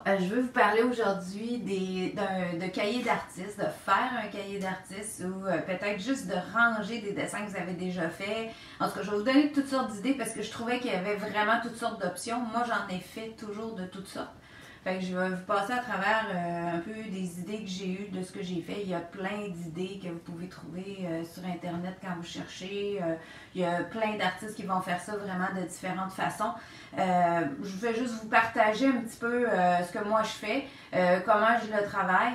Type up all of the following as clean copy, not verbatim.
Je veux vous parler aujourd'hui de cahier d'artiste, de faire un cahier d'artiste ou peut-être juste de ranger des dessins que vous avez déjà faits. En tout cas, je vais vous donner toutes sortes d'idées parce que je trouvais qu'il y avait vraiment toutes sortes d'options. Moi, j'en ai fait toujours de toutes sortes. Fait que je vais vous passer à travers un peu des idées que j'ai eues de ce que j'ai fait. Il y a plein d'idées que vous pouvez trouver sur Internet quand vous cherchez. Il y a plein d'artistes qui vont faire ça vraiment de différentes façons. Je vais juste vous partager un petit peu ce que moi je fais, comment je le travaille.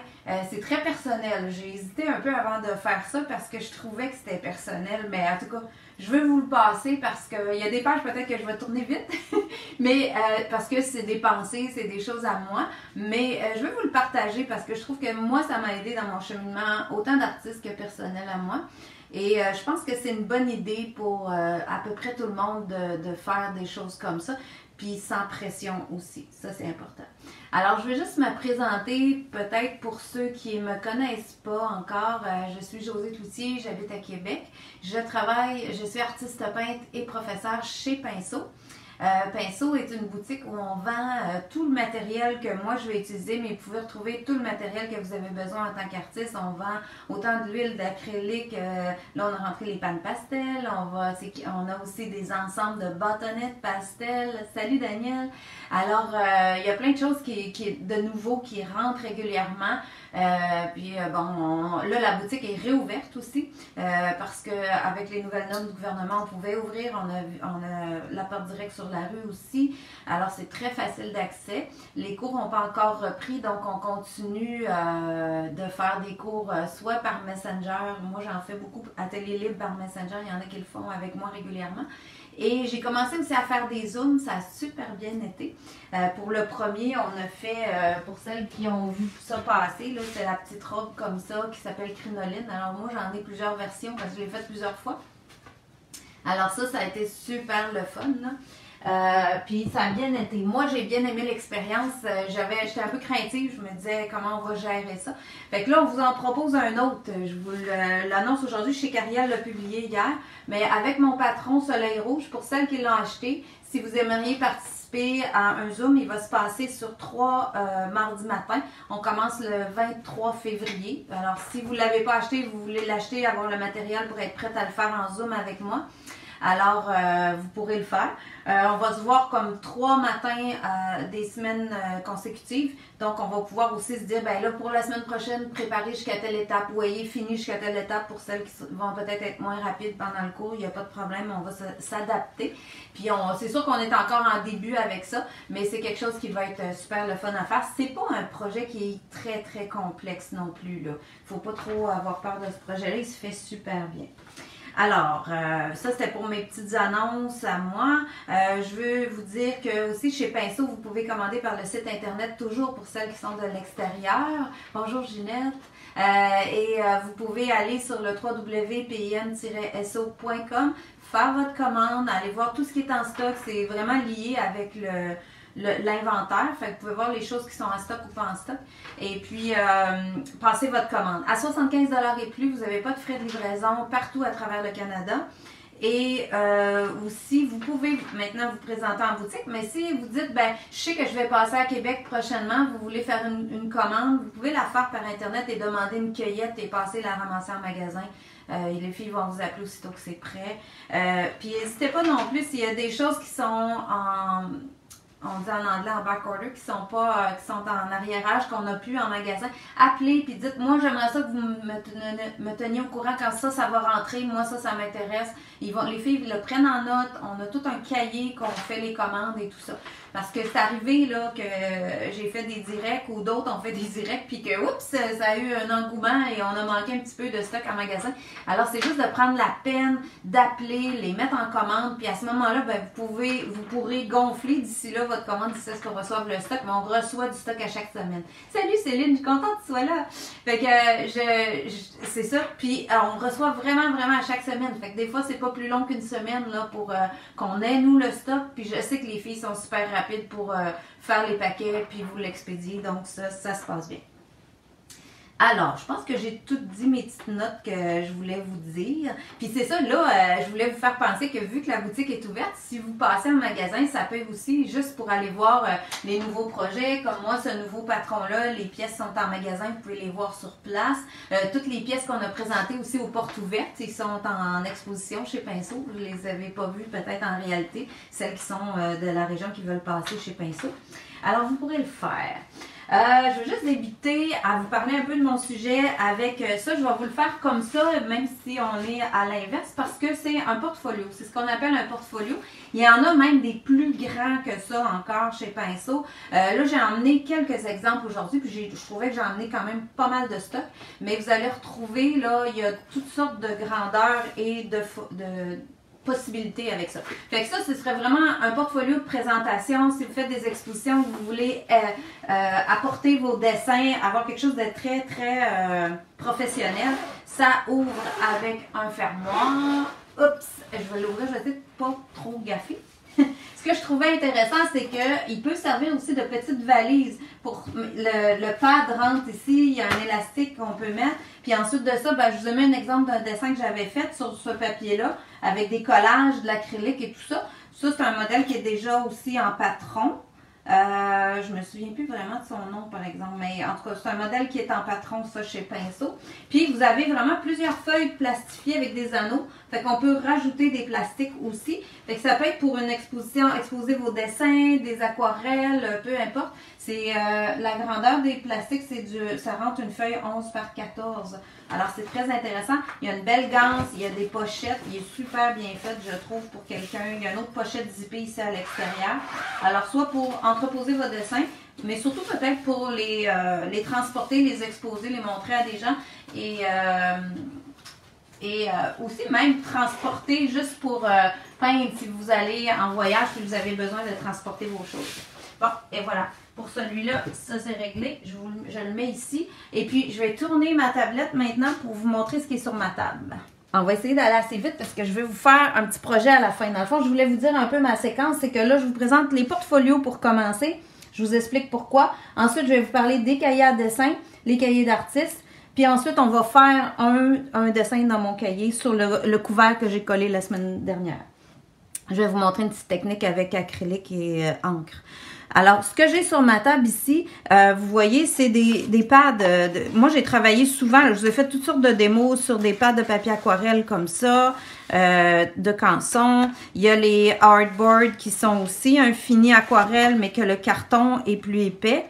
C'est très personnel. J'ai hésité un peu avant de faire ça parce que je trouvais que c'était personnel, mais en tout cas, je veux vous le passer parce qu'il y a des pages peut-être que je vais tourner vite, mais parce que c'est des pensées, c'est des choses à moi, mais je veux vous le partager parce que je trouve que moi, ça m'a aidé dans mon cheminement, autant d'artiste que personnel à moi. Et je pense que c'est une bonne idée pour à peu près tout le monde de faire des choses comme ça, puis sans pression aussi. Ça, c'est important. Alors, je vais juste me présenter, peut-être pour ceux qui ne me connaissent pas encore. Je suis Josée Cloutier, j'habite à Québec. Je suis artiste peintre et professeure chez Pinceau. Pinceau est une boutique où on vend tout le matériel que moi je vais utiliser, mais vous pouvez retrouver tout le matériel que vous avez besoin en tant qu'artiste. On vend autant de l'huile d'acrylique, là on a rentré les pannes pastel, on a aussi des ensembles de bâtonnettes pastel. Salut Daniel! Alors, il y a plein de choses de nouveau qui rentrent régulièrement. Là, la boutique est réouverte aussi parce qu'avec les nouvelles normes du gouvernement, on pouvait ouvrir. On a la porte directe sur la rue aussi. Alors, c'est très facile d'accès. Les cours n'ont pas encore repris, donc on continue de faire des cours soit par Messenger. Moi, j'en fais beaucoup, ateliers libres par Messenger. Il y en a qui le font avec moi régulièrement. Et j'ai commencé aussi à faire des zooms, ça a super bien été. Pour le premier, on a fait, pour celles qui ont vu ça passer, là, c'est la petite robe comme ça qui s'appelle crinoline. Alors moi, j'en ai plusieurs versions parce que je l'ai faite plusieurs fois. Alors ça a été super le fun, là. Puis ça a bien été. Moi, j'ai bien aimé l'expérience. J'étais un peu craintive. Je me disais comment on va gérer ça. Fait que là, on vous en propose un autre. Je vous l'annonce aujourd'hui. Chez Cariel l'a publié hier. Mais avec mon patron Soleil Rouge, pour celles qui l'ont acheté, si vous aimeriez participer à un Zoom, il va se passer sur 3 mardi matin. On commence le 23 février. Alors, si vous ne l'avez pas acheté, vous voulez l'acheter, avoir le matériel pour être prête à le faire en Zoom avec moi. Alors, vous pourrez le faire. On va se voir comme 3 matins des semaines consécutives. Donc, on va pouvoir aussi se dire, ben là, pour la semaine prochaine, préparer jusqu'à telle étape. Vous voyez, fini jusqu'à telle étape pour celles qui vont peut-être être moins rapides pendant le cours. Il n'y a pas de problème, on va s'adapter. Puis, c'est sûr qu'on est encore en début avec ça, mais c'est quelque chose qui va être super le fun à faire. C'est pas un projet qui est très, très complexe non plus, là. Faut pas trop avoir peur de ce projet-là. Il se fait super bien. Alors, ça c'était pour mes petites annonces à moi. Je veux vous dire que aussi chez Pinceau, vous pouvez commander par le site internet, toujours pour celles qui sont de l'extérieur. Bonjour Ginette. Vous pouvez aller sur le www.pin-so.com, faire votre commande, aller voir tout ce qui est en stock. C'est vraiment lié avec l'inventaire. Fait que vous pouvez voir les choses qui sont en stock ou pas en stock. Et puis, passez votre commande. À 75$ et plus, vous n'avez pas de frais de livraison partout à travers le Canada. Et aussi, vous pouvez maintenant vous présenter en boutique, mais si vous dites, ben, je sais que je vais passer à Québec prochainement, vous voulez faire une commande, vous pouvez la faire par Internet et demander une cueillette et passer la ramasser en magasin. Les filles vont vous appeler aussitôt que c'est prêt. Puis n'hésitez pas non plus, s'il y a des choses qui sont on dit en anglais en back order, qui sont en arriérage, qu'on n'a plus en magasin, appelez puis dites, moi j'aimerais ça que vous me teniez au courant quand ça va rentrer, moi ça m'intéresse. Les filles le prennent en note, on a tout un cahier qu'on fait les commandes et tout ça. Parce que c'est arrivé là que j'ai fait des directs ou d'autres ont fait des directs puis que oups, ça a eu un engouement et on a manqué un petit peu de stock en magasin. Alors c'est juste de prendre la peine d'appeler, les mettre en commande, puis à ce moment-là, ben, vous pourrez gonfler d'ici là votre commande d'ici à ce qu'on reçoive le stock, mais on reçoit du stock à chaque semaine. Salut Céline, je suis contente que tu sois là. Fait que c'est ça, puis on reçoit vraiment, vraiment à chaque semaine. Fait que des fois, c'est pas plus long qu'une semaine là pour qu'on ait nous le stock, puis je sais que les filles sont super rapides pour faire les paquets puis vous l'expédier, donc ça se passe bien. Alors, je pense que j'ai tout dit mes petites notes que je voulais vous dire. Puis c'est ça, là, je voulais vous faire penser que vu que la boutique est ouverte, si vous passez en magasin, ça peut aussi, juste pour aller voir les nouveaux projets, comme moi, ce nouveau patron-là, les pièces sont en magasin, vous pouvez les voir sur place. Toutes les pièces qu'on a présentées aussi aux portes ouvertes, ils sont en exposition chez Pinceau. Vous ne les avez pas vues peut-être en réalité, celles qui sont de la région qui veulent passer chez Pinceau. Alors, vous pourrez le faire. Je veux juste éviter à vous parler un peu de mon sujet avec ça. Je vais vous le faire comme ça, même si on est à l'inverse, parce que c'est un portfolio. C'est ce qu'on appelle un portfolio. Il y en a même des plus grands que ça encore chez Pinceau. Là, j'ai emmené quelques exemples aujourd'hui, puis je trouvais que j'ai emmené quand même pas mal de stock. Mais vous allez retrouver, là, il y a toutes sortes de grandeurs et de possibilités avec ça. Fait que ça, ce serait vraiment un portfolio de présentation. Si vous faites des expositions, vous voulez apporter vos dessins, avoir quelque chose de très, très professionnel, ça ouvre avec un fermoir. Oups, je vais l'ouvrir, je vais essayer de pas trop gaffer. Ce que je trouvais intéressant, c'est qu'il peut servir aussi de petite valise. Pour le pad rentre ici, il y a un élastique qu'on peut mettre. Puis ensuite de ça, ben, je vous ai mis un exemple d'un dessin que j'avais fait sur ce papier-là, avec des collages, de l'acrylique et tout ça. Ça, c'est un modèle qui est déjà aussi en patron. Je me souviens plus vraiment de son nom, par exemple, mais en tout cas, c'est un modèle qui est en patron, ça, chez Pinceau. Puis, vous avez vraiment plusieurs feuilles plastifiées avec des anneaux. Fait qu'on peut rajouter des plastiques aussi. Fait que ça peut être pour une exposition, exposer vos dessins, des aquarelles, peu importe. C'est la grandeur des plastiques, ça rentre une feuille 11 par 14. Alors, c'est très intéressant. Il y a une belle ganse, il y a des pochettes. Il est super bien fait, je trouve, pour quelqu'un. Il y a une autre pochette zippée ici à l'extérieur. Alors, soit pour entreposer vos dessins, mais surtout peut-être pour les transporter, les exposer, les montrer à des gens. Et aussi même transporter juste pour peindre si vous allez en voyage, si vous avez besoin de transporter vos choses. Bon, et voilà. Pour celui-là, ça c'est réglé. Je le mets ici. Et puis, je vais tourner ma tablette maintenant pour vous montrer ce qui est sur ma table. On va essayer d'aller assez vite parce que je vais vous faire un petit projet à la fin. Dans le fond, je voulais vous dire un peu ma séquence. C'est que là, je vous présente les portfolios pour commencer. Je vous explique pourquoi. Ensuite, je vais vous parler des cahiers à dessin, les cahiers d'artistes. Puis ensuite, on va faire un dessin dans mon cahier sur le couvert que j'ai collé la semaine dernière. Je vais vous montrer une petite technique avec acrylique et encre. Alors, ce que j'ai sur ma table ici, vous voyez, c'est des pads. Moi, j'ai travaillé souvent, je vous ai fait toutes sortes de démos sur des pads de papier aquarelle comme ça, de canson. Il y a les hardboard qui sont aussi un fini aquarelle, mais que le carton est plus épais.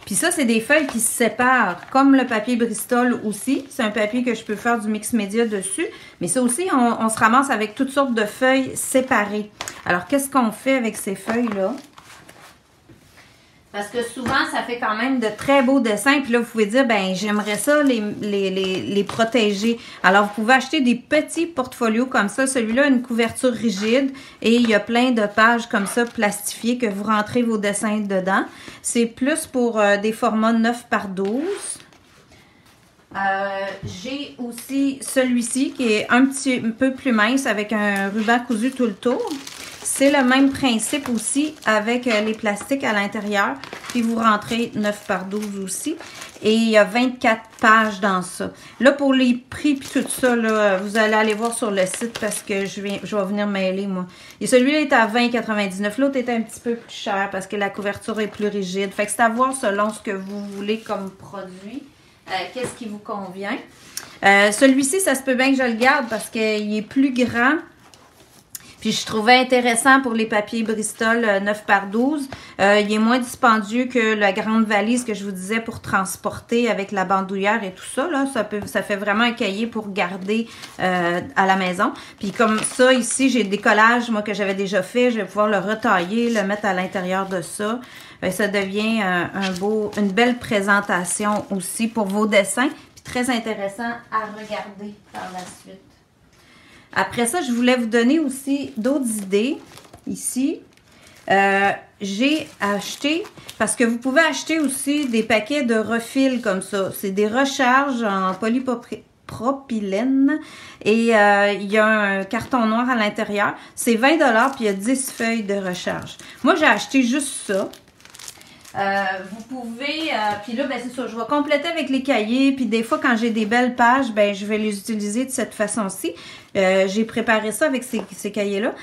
Puis ça, c'est des feuilles qui se séparent, comme le papier Bristol aussi. C'est un papier que je peux faire du mix média dessus. Mais ça aussi, on se ramasse avec toutes sortes de feuilles séparées. Alors, qu'est-ce qu'on fait avec ces feuilles-là? Parce que souvent, ça fait quand même de très beaux dessins. Puis là, vous pouvez dire, ben j'aimerais ça les protéger. Alors, vous pouvez acheter des petits portfolios comme ça. Celui-là a une couverture rigide et il y a plein de pages comme ça plastifiées que vous rentrez vos dessins dedans. C'est plus pour des formats 9 par 12. J'ai aussi celui-ci qui est un petit peu plus mince avec un ruban cousu tout le tour. C'est le même principe aussi avec les plastiques à l'intérieur. Puis vous rentrez 9 par 12 aussi. Et il y a 24 pages dans ça. Là, pour les prix puis tout ça, là, vous allez aller voir sur le site parce que je vais venir mêler, moi. Et celui-là est à 20,99 $. L'autre est un petit peu plus cher parce que la couverture est plus rigide. Fait que c'est à voir selon ce que vous voulez comme produit. Qu'est-ce qui vous convient. Celui-ci, ça se peut bien que je le garde parce qu'il est plus grand. Puis je trouvais intéressant pour les papiers Bristol 9 par 12. Il est moins dispendieux que la grande valise que je vous disais pour transporter avec la bandoulière et tout ça. Là, ça fait vraiment un cahier pour garder à la maison. Puis comme ça, ici, j'ai des collages, moi, que j'avais déjà fait. Je vais pouvoir le retailler, le mettre à l'intérieur de ça. Ça devient une belle présentation aussi pour vos dessins. Puis très intéressant à regarder par la suite. Après ça, je voulais vous donner aussi d'autres idées ici. J'ai acheté, parce que vous pouvez acheter aussi des paquets de refils comme ça. C'est des recharges en polypropylène et il y a un carton noir à l'intérieur. C'est 20 $ puis il y a 10 feuilles de recharge. Moi, j'ai acheté juste ça. Vous pouvez, puis là, ben c'est ça, je vais compléter avec les cahiers, puis des fois, quand j'ai des belles pages, ben je vais les utiliser de cette façon-ci. J'ai préparé ça avec ces cahiers-là.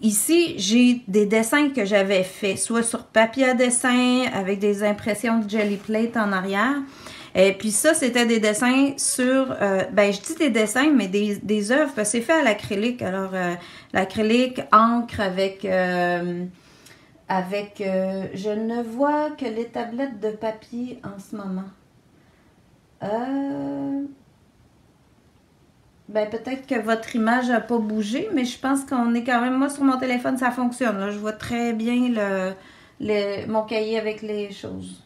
Ici, j'ai des dessins que j'avais faits, soit sur papier à dessin, avec des impressions de Gelly Plate en arrière. Et puis ça, c'était des dessins sur, ben je dis des dessins, mais des œuvres, parce que c'est fait à l'acrylique. Alors, l'acrylique, encre avec... je ne vois que les tablettes de papier en ce moment. Ben peut-être que votre image n'a pas bougé, mais je pense qu'on est quand même... Moi, sur mon téléphone, ça fonctionne. Là. Je vois très bien mon cahier avec les choses.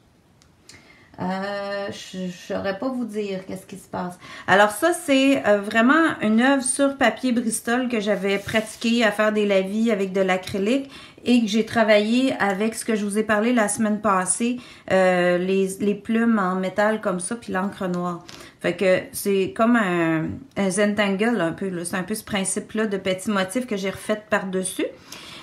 Je ne saurais pas vous dire qu'est-ce qui se passe. Alors ça, c'est vraiment une œuvre sur papier Bristol que j'avais pratiqué à faire des lavis avec de l'acrylique et que j'ai travaillé avec ce que je vous ai parlé la semaine passée, les plumes en métal comme ça, puis l'encre noire. Fait que c'est comme un Zentangle un peu. C'est un peu ce principe-là de petits motifs que j'ai refait par-dessus.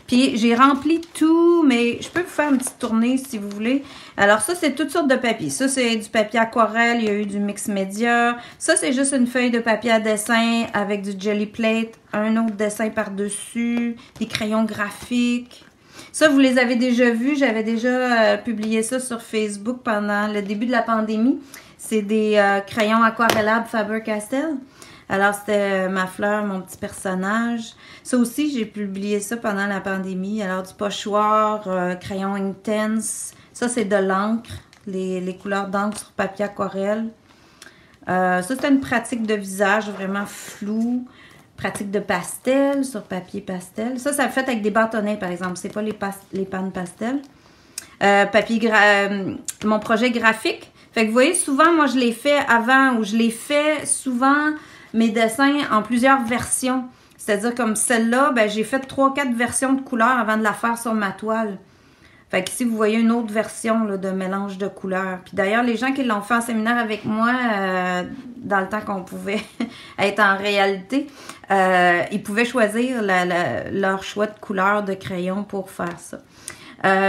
Puis j'ai rempli tout, mais je peux vous faire une petite tournée si vous voulez. Alors ça, c'est toutes sortes de papiers. Ça, c'est du papier aquarelle, il y a eu du mix média. Ça, c'est juste une feuille de papier à dessin avec du Gelly Plate, un autre dessin par-dessus, des crayons graphiques. Ça, vous les avez déjà vus. J'avais déjà publié ça sur Facebook pendant le début de la pandémie. C'est des crayons aquarellables Faber-Castell. Alors, c'était ma fleur, mon petit personnage. Ça aussi, j'ai publié ça pendant la pandémie. Alors, du pochoir, crayon intense. Ça, c'est de l'encre, les couleurs d'encre sur papier aquarelle. Ça, c'était une pratique de visage vraiment floue. Pratique de pastel sur papier pastel. Ça fait avec des bâtonnets, par exemple. C'est pas les pannes pastel. Mon projet graphique. Fait que vous voyez, souvent, moi, je l'ai fait avant ou je l'ai fait souvent mes dessins en plusieurs versions. C'est-à-dire comme celle-là, ben, j'ai fait 3-4 versions de couleurs avant de la faire sur ma toile. Fait qu'ici, vous voyez une autre version là, de mélange de couleurs. Puis d'ailleurs, les gens qui l'ont fait en séminaire avec moi, dans le temps qu'on pouvait être en réalité, ils pouvaient choisir leur choix de couleur de crayon pour faire ça.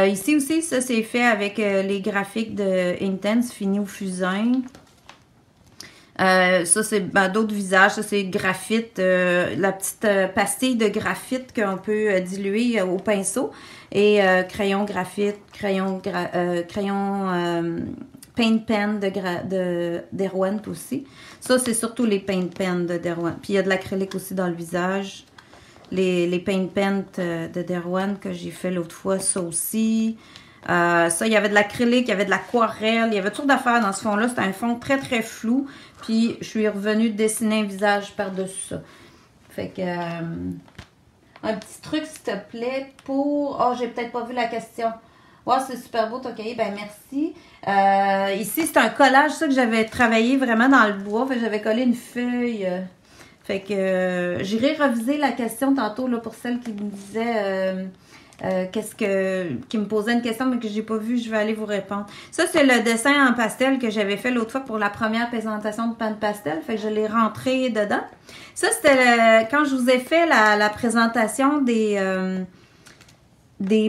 Ici aussi, ça c'est fait avec les graphiques de Intense fini au fusain. Ça, c'est d'autres visages. Ça, c'est graphite, la petite pastille de graphite qu'on peut diluer au pinceau. Et crayon graphite, crayon paint pen de Derwent aussi. Ça, c'est surtout les paint pen de Derwent. Puis, il y a de l'acrylique aussi dans le visage. Les paint pen de Derwent que j'ai fait l'autre fois, ça aussi. Ça, il y avait de l'acrylique, il y avait de l'aquarelle, il y avait toutes sortes d'affaires dans ce fond-là. C'était un fond très, très flou. Puis, je suis revenue dessiner un visage par-dessus ça. Fait que... un petit truc, s'il te plaît, pour... Oh, j'ai peut-être pas vu la question. Ouais, c'est super beau, ton cahier. Ben, merci. Ici, c'est un collage, ça, que j'avais travaillé vraiment dans le bois. Fait que j'avais collé une feuille. Fait que j'irai reviser la question tantôt, là, pour celle qui me disait... qui me posait une question mais que j'ai pas vu, je vais aller vous répondre. Ça, c'est le dessin en pastel que j'avais fait l'autre fois pour la première présentation de Pan Pastel. Fait que je l'ai rentré dedans. Ça, c'était quand je vous ai fait la présentation des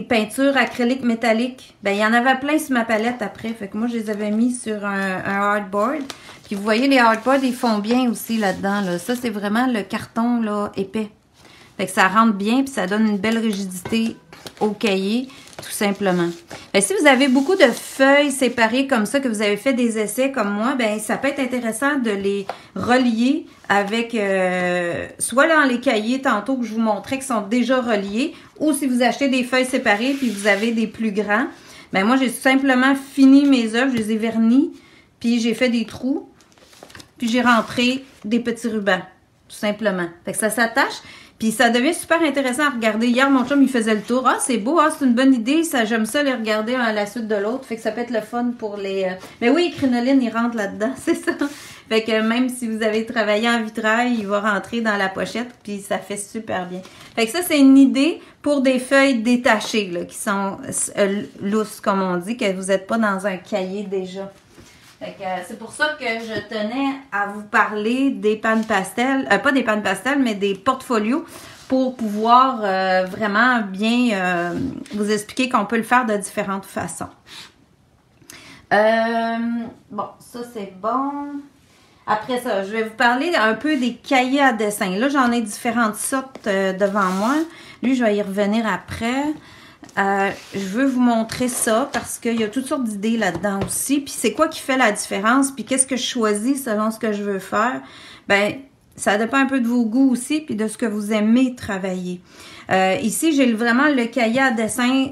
peintures acryliques métalliques. Ben, il y en avait plein sur ma palette après. Fait que moi, je les avais mis sur un hardboard. Puis vous voyez, les hardboards, ils font bien aussi là-dedans. Là. Ça, c'est vraiment le carton là, épais. Fait que ça rentre bien, puis ça donne une belle rigidité au cahier, tout simplement. Ben, si vous avez beaucoup de feuilles séparées comme ça, que vous avez fait des essais comme moi, ben ça peut être intéressant de les relier avec, soit dans les cahiers tantôt que je vous montrais qui sont déjà reliés, ou si vous achetez des feuilles séparées puis vous avez des plus grands. Ben moi, j'ai simplement fini mes œuvres, je les ai vernis, puis j'ai fait des trous, puis j'ai rentré des petits rubans, tout simplement. Fait que ça s'attache. Puis ça devient super intéressant à regarder. Hier, mon chum, il faisait le tour. Ah, c'est beau, ah, c'est une bonne idée. Ça, j'aime ça les regarder à la suite de l'autre. Fait que ça peut être le fun pour les... Mais oui, crinoline, il rentre là-dedans, c'est ça. Fait que même si vous avez travaillé en vitrail, il va rentrer dans la pochette. Puis ça fait super bien. Fait que ça, c'est une idée pour des feuilles détachées, là, qui sont lousses, comme on dit, que vous n'êtes pas dans un cahier déjà. C'est pour ça que je tenais à vous parler des pannes pastel, pas des pannes pastel, mais des portfolios pour pouvoir vraiment bien vous expliquer qu'on peut le faire de différentes façons. Bon, ça c'est bon. Après ça, je vais vous parler un peu des cahiers à dessin. Là, j'en ai différentes sortes devant moi. Lui, je vais y revenir après. Je veux vous montrer ça parce qu'il y a toutes sortes d'idées là-dedans aussi. Puis c'est quoi qui fait la différence? Puis qu'est-ce que je choisis selon ce que je veux faire? Ben, ça dépend un peu de vos goûts aussi puis de ce que vous aimez travailler. Ici, j'ai vraiment le cahier à dessin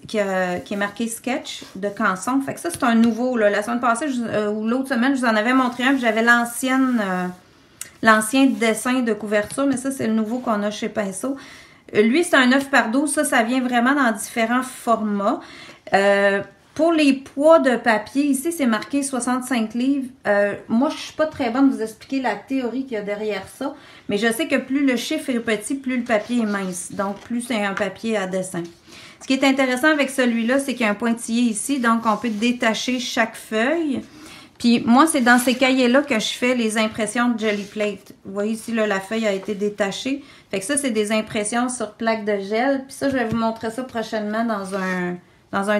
qui est marqué Sketch de Canson. Fait que ça, c'est un nouveau. Là. La semaine passée ou l'autre semaine, je vous en avais montré un. J'avais l'ancien dessin de couverture, mais ça, c'est le nouveau qu'on a chez Pinceau. Lui, c'est un 9x12. Ça vient vraiment dans différents formats. Pour les poids de papier, ici, c'est marqué 65 livres. Moi, je suis pas très bonne de vous expliquer la théorie qu'il y a derrière ça, mais je sais que plus le chiffre est petit, plus le papier est mince. Donc, plus c'est un papier à dessin. Ce qui est intéressant avec celui-là, c'est qu'il y a un pointillé ici, donc on peut détacher chaque feuille. Puis moi, c'est dans ces cahiers-là que je fais les impressions de Gelly Plate. Vous voyez ici, là, la feuille a été détachée. Fait que ça, c'est des impressions sur plaque de gel. Puis ça, je vais vous montrer ça prochainement dans un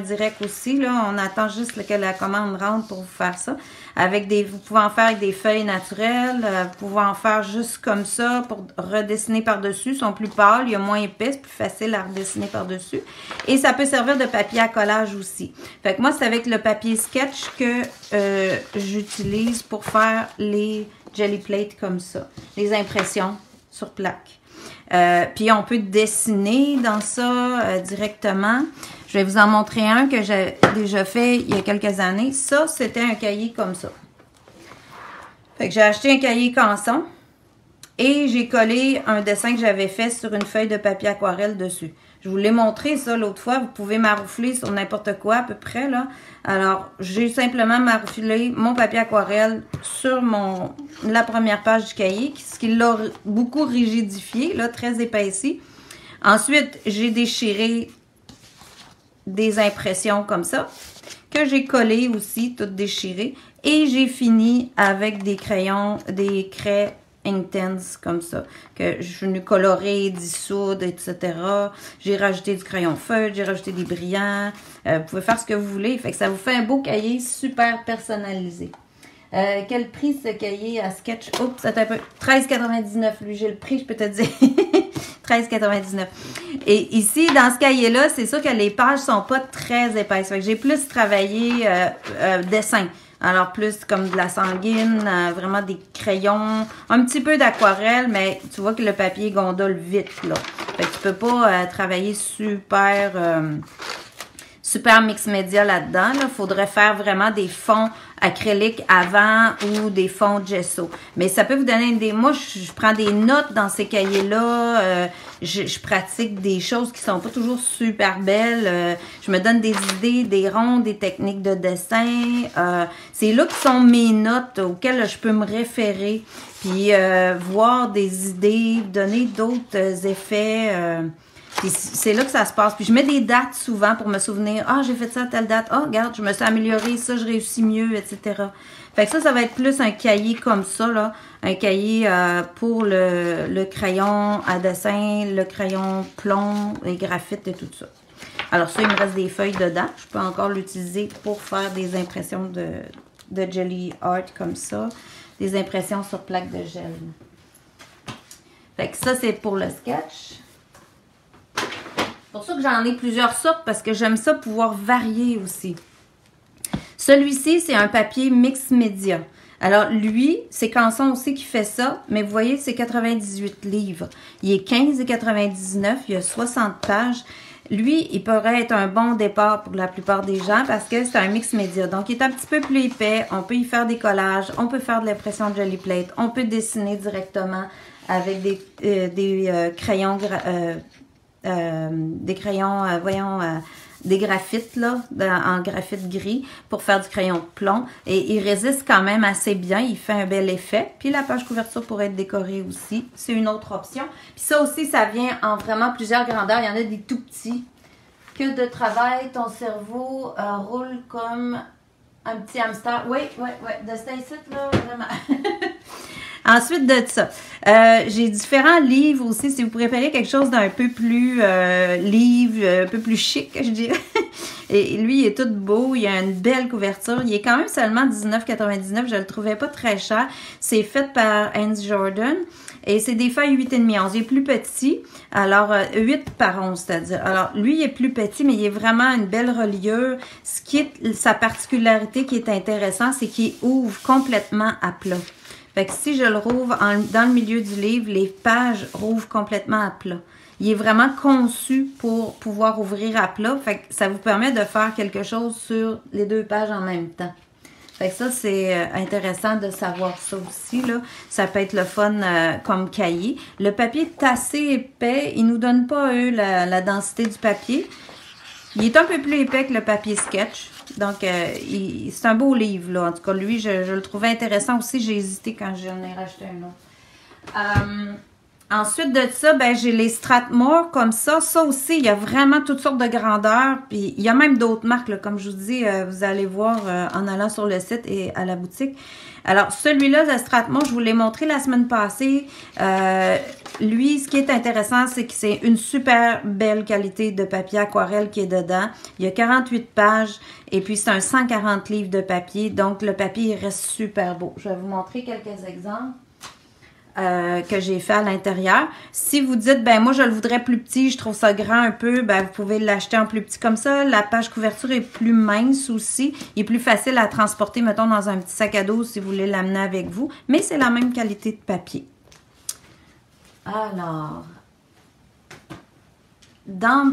direct aussi. Là, on attend juste que la commande rentre pour vous faire ça. Vous pouvez en faire avec des feuilles naturelles. Vous pouvez en faire juste comme ça pour redessiner par-dessus. Ils sont plus pâles, il y a moins épais, c'est plus facile à redessiner par-dessus. Et ça peut servir de papier à collage aussi. Fait que moi, c'est avec le papier sketch que j'utilise pour faire les Gelly Plate comme ça. Les impressions sur plaque. Puis on peut dessiner dans ça directement. Je vais vous en montrer un que j'ai déjà fait il y a quelques années. Ça, c'était un cahier comme ça. Fait que j'ai acheté un cahier Canson et j'ai collé un dessin que j'avais fait sur une feuille de papier aquarelle dessus. Je vous l'ai montré ça l'autre fois. Vous pouvez maroufler sur n'importe quoi à peu près là. Alors, j'ai simplement marouflé mon papier aquarelle sur la première page du cahier, ce qui l'a beaucoup rigidifié, là, très épaissi. Ensuite, j'ai déchiré des impressions comme ça, que j'ai collées aussi, toutes déchirées. Et j'ai fini avec des crayons, des craies Inktense comme ça, que je suis venue colorer, dissoudre, etc. J'ai rajouté du crayon feuille, j'ai rajouté des brillants. Vous pouvez faire ce que vous voulez. Fait que ça vous fait un beau cahier super personnalisé. Quel prix ce cahier à sketch? Oups, c'est un peu 13,99. Lui, j'ai le prix, je peux te dire. 13,99. Et ici, dans ce cahier-là, c'est sûr que les pages sont pas très épaisses. Fait que j'ai plus travaillé dessin. Alors, plus comme de la sanguine, vraiment des crayons, un petit peu d'aquarelle, mais tu vois que le papier gondole vite, là. Fait que tu peux pas travailler super mix média là-dedans. Il faudrait faire vraiment des fonds acryliques avant ou des fonds gesso. Mais ça peut vous donner une idée. Moi, je prends des notes dans ces cahiers-là. Je pratique des choses qui sont pas toujours super belles. Je me donne des idées, des ronds, des techniques de dessin. C'est là que sont mes notes auxquelles je peux me référer. Puis voir des idées, donner d'autres effets. Puis c'est là que ça se passe. Puis je mets des dates souvent pour me souvenir. Ah, j'ai fait ça à telle date. Ah, regarde, je me suis améliorée, ça, je réussis mieux, etc. Fait que ça va être plus un cahier comme ça, là. Un cahier pour le crayon à dessin, le crayon plomb, les graphites et tout ça. Alors ça, il me reste des feuilles dedans. Je peux encore l'utiliser pour faire des impressions de Gelly Art comme ça. Des impressions sur plaque de gel. Fait que ça, c'est pour le sketch. C'est pour ça que j'en ai plusieurs sortes parce que j'aime ça pouvoir varier aussi. Celui-ci, c'est un papier mix média. Alors, lui, c'est Canson aussi qui fait ça, mais vous voyez, c'est 98 livres. Il est 15,99, il y a 60 pages. Lui, il pourrait être un bon départ pour la plupart des gens parce que c'est un mix média. Donc, il est un petit peu plus épais. On peut y faire des collages, on peut faire de l'impression de Gelly Plate, on peut dessiner directement avec des crayons... des graphites là, en graphite gris pour faire du crayon de plomb. Et il résiste quand même assez bien. Il fait un bel effet. Puis la page couverture pourrait être décorée aussi. C'est une autre option. Puis ça aussi, ça vient en vraiment plusieurs grandeurs. Il y en a des tout petits. Que de travail, ton cerveau roule comme un petit hamster. Oui, de cet incite là, vraiment. Ensuite de ça, j'ai différents livres aussi. Si vous préférez quelque chose d'un peu plus livre, un peu plus chic, je dirais. Et lui, il est tout beau. Il a une belle couverture. Il est quand même seulement $19,99. Je le trouvais pas très cher. C'est fait par Hans Jordan. Et c'est des feuilles 8,5 onces. Il est plus petit. Alors, 8 par 11, c'est-à-dire. Alors, lui, il est plus petit, mais il est vraiment une belle reliure. Ce qui est sa particularité qui est intéressant, c'est qu'il ouvre complètement à plat. Fait que si je le rouvre dans le milieu du livre, les pages rouvrent complètement à plat. Il est vraiment conçu pour pouvoir ouvrir à plat. Fait que ça vous permet de faire quelque chose sur les deux pages en même temps. Fait que ça, c'est intéressant de savoir ça aussi, là. Ça peut être le fun comme cahier. Le papier est assez épais. Ils nous donnent pas, eux, la densité du papier. Il est un peu plus épais que le papier sketch. Donc, c'est un beau livre, là. En tout cas, lui, je le trouvais intéressant aussi. J'ai hésité quand j'en ai racheté un autre. Ensuite de ça, ben j'ai les Strathmore comme ça. Ça aussi, il y a vraiment toutes sortes de grandeurs. Puis, il y a même d'autres marques, là, comme je vous dis, vous allez voir en allant sur le site et à la boutique. Alors, celui-là de Strathmore, je vous l'ai montré la semaine passée. Lui, ce qui est intéressant, c'est que c'est une super belle qualité de papier aquarelle qui est dedans. Il y a 48 pages et puis c'est un 140 livres de papier. Donc, le papier, il reste super beau. Je vais vous montrer quelques exemples. Que j'ai fait à l'intérieur. Si vous dites, ben moi je le voudrais plus petit, je trouve ça grand un peu, ben vous pouvez l'acheter en plus petit comme ça. La page couverture est plus mince aussi. Il est plus facile à transporter, mettons, dans un petit sac à dos si vous voulez l'amener avec vous. Mais c'est la même qualité de papier. Alors,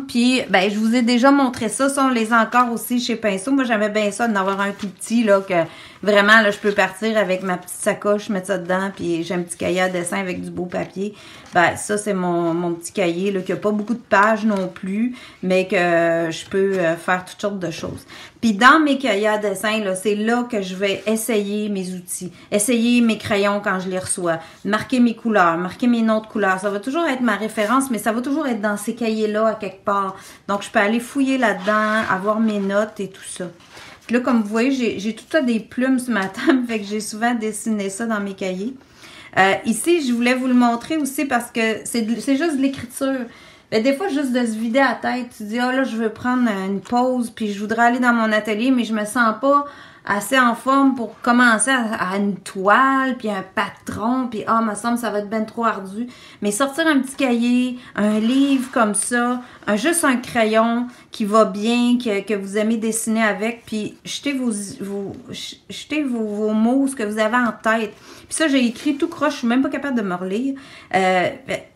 puis, ben, je vous ai déjà montré ça. Ça, on les a encore aussi chez Pinceau. Moi, j'avais bien ça d'en avoir un tout petit, là, que vraiment, là, je peux partir avec ma petite sacoche, mettre ça dedans, puis j'ai un petit cahier à dessin avec du beau papier. Ben, ça, c'est mon petit cahier, là, qui a pas beaucoup de pages non plus, mais que je peux faire toutes sortes de choses. Puis, dans mes cahiers à dessin, là, c'est là que je vais essayer mes outils, essayer mes crayons quand je les reçois, marquer mes couleurs, marquer mes noms de couleurs. Ça va toujours être ma référence, mais ça va toujours être dans ces cahiers-là à quelque part. Donc, je peux aller fouiller là-dedans, avoir mes notes et tout ça. Puis là, comme vous voyez, j'ai tout ça des plumes sur ma table, fait que j'ai souvent dessiné ça dans mes cahiers. Ici, je voulais vous le montrer aussi parce que c'est juste de l'écriture. Ben, des fois, juste de se vider la tête, tu dis, ah là, je veux prendre une pause, puis je voudrais aller dans mon atelier, mais je me sens pas assez en forme pour commencer à une toile, puis un patron, puis me semble ça va être ben trop ardu. Mais sortir un petit cahier, un livre comme ça, juste un crayon qui va bien, que vous aimez dessiner avec, puis jetez vos mots, ce que vous avez en tête. Puis ça, j'ai écrit tout croche, je suis même pas capable de me relire.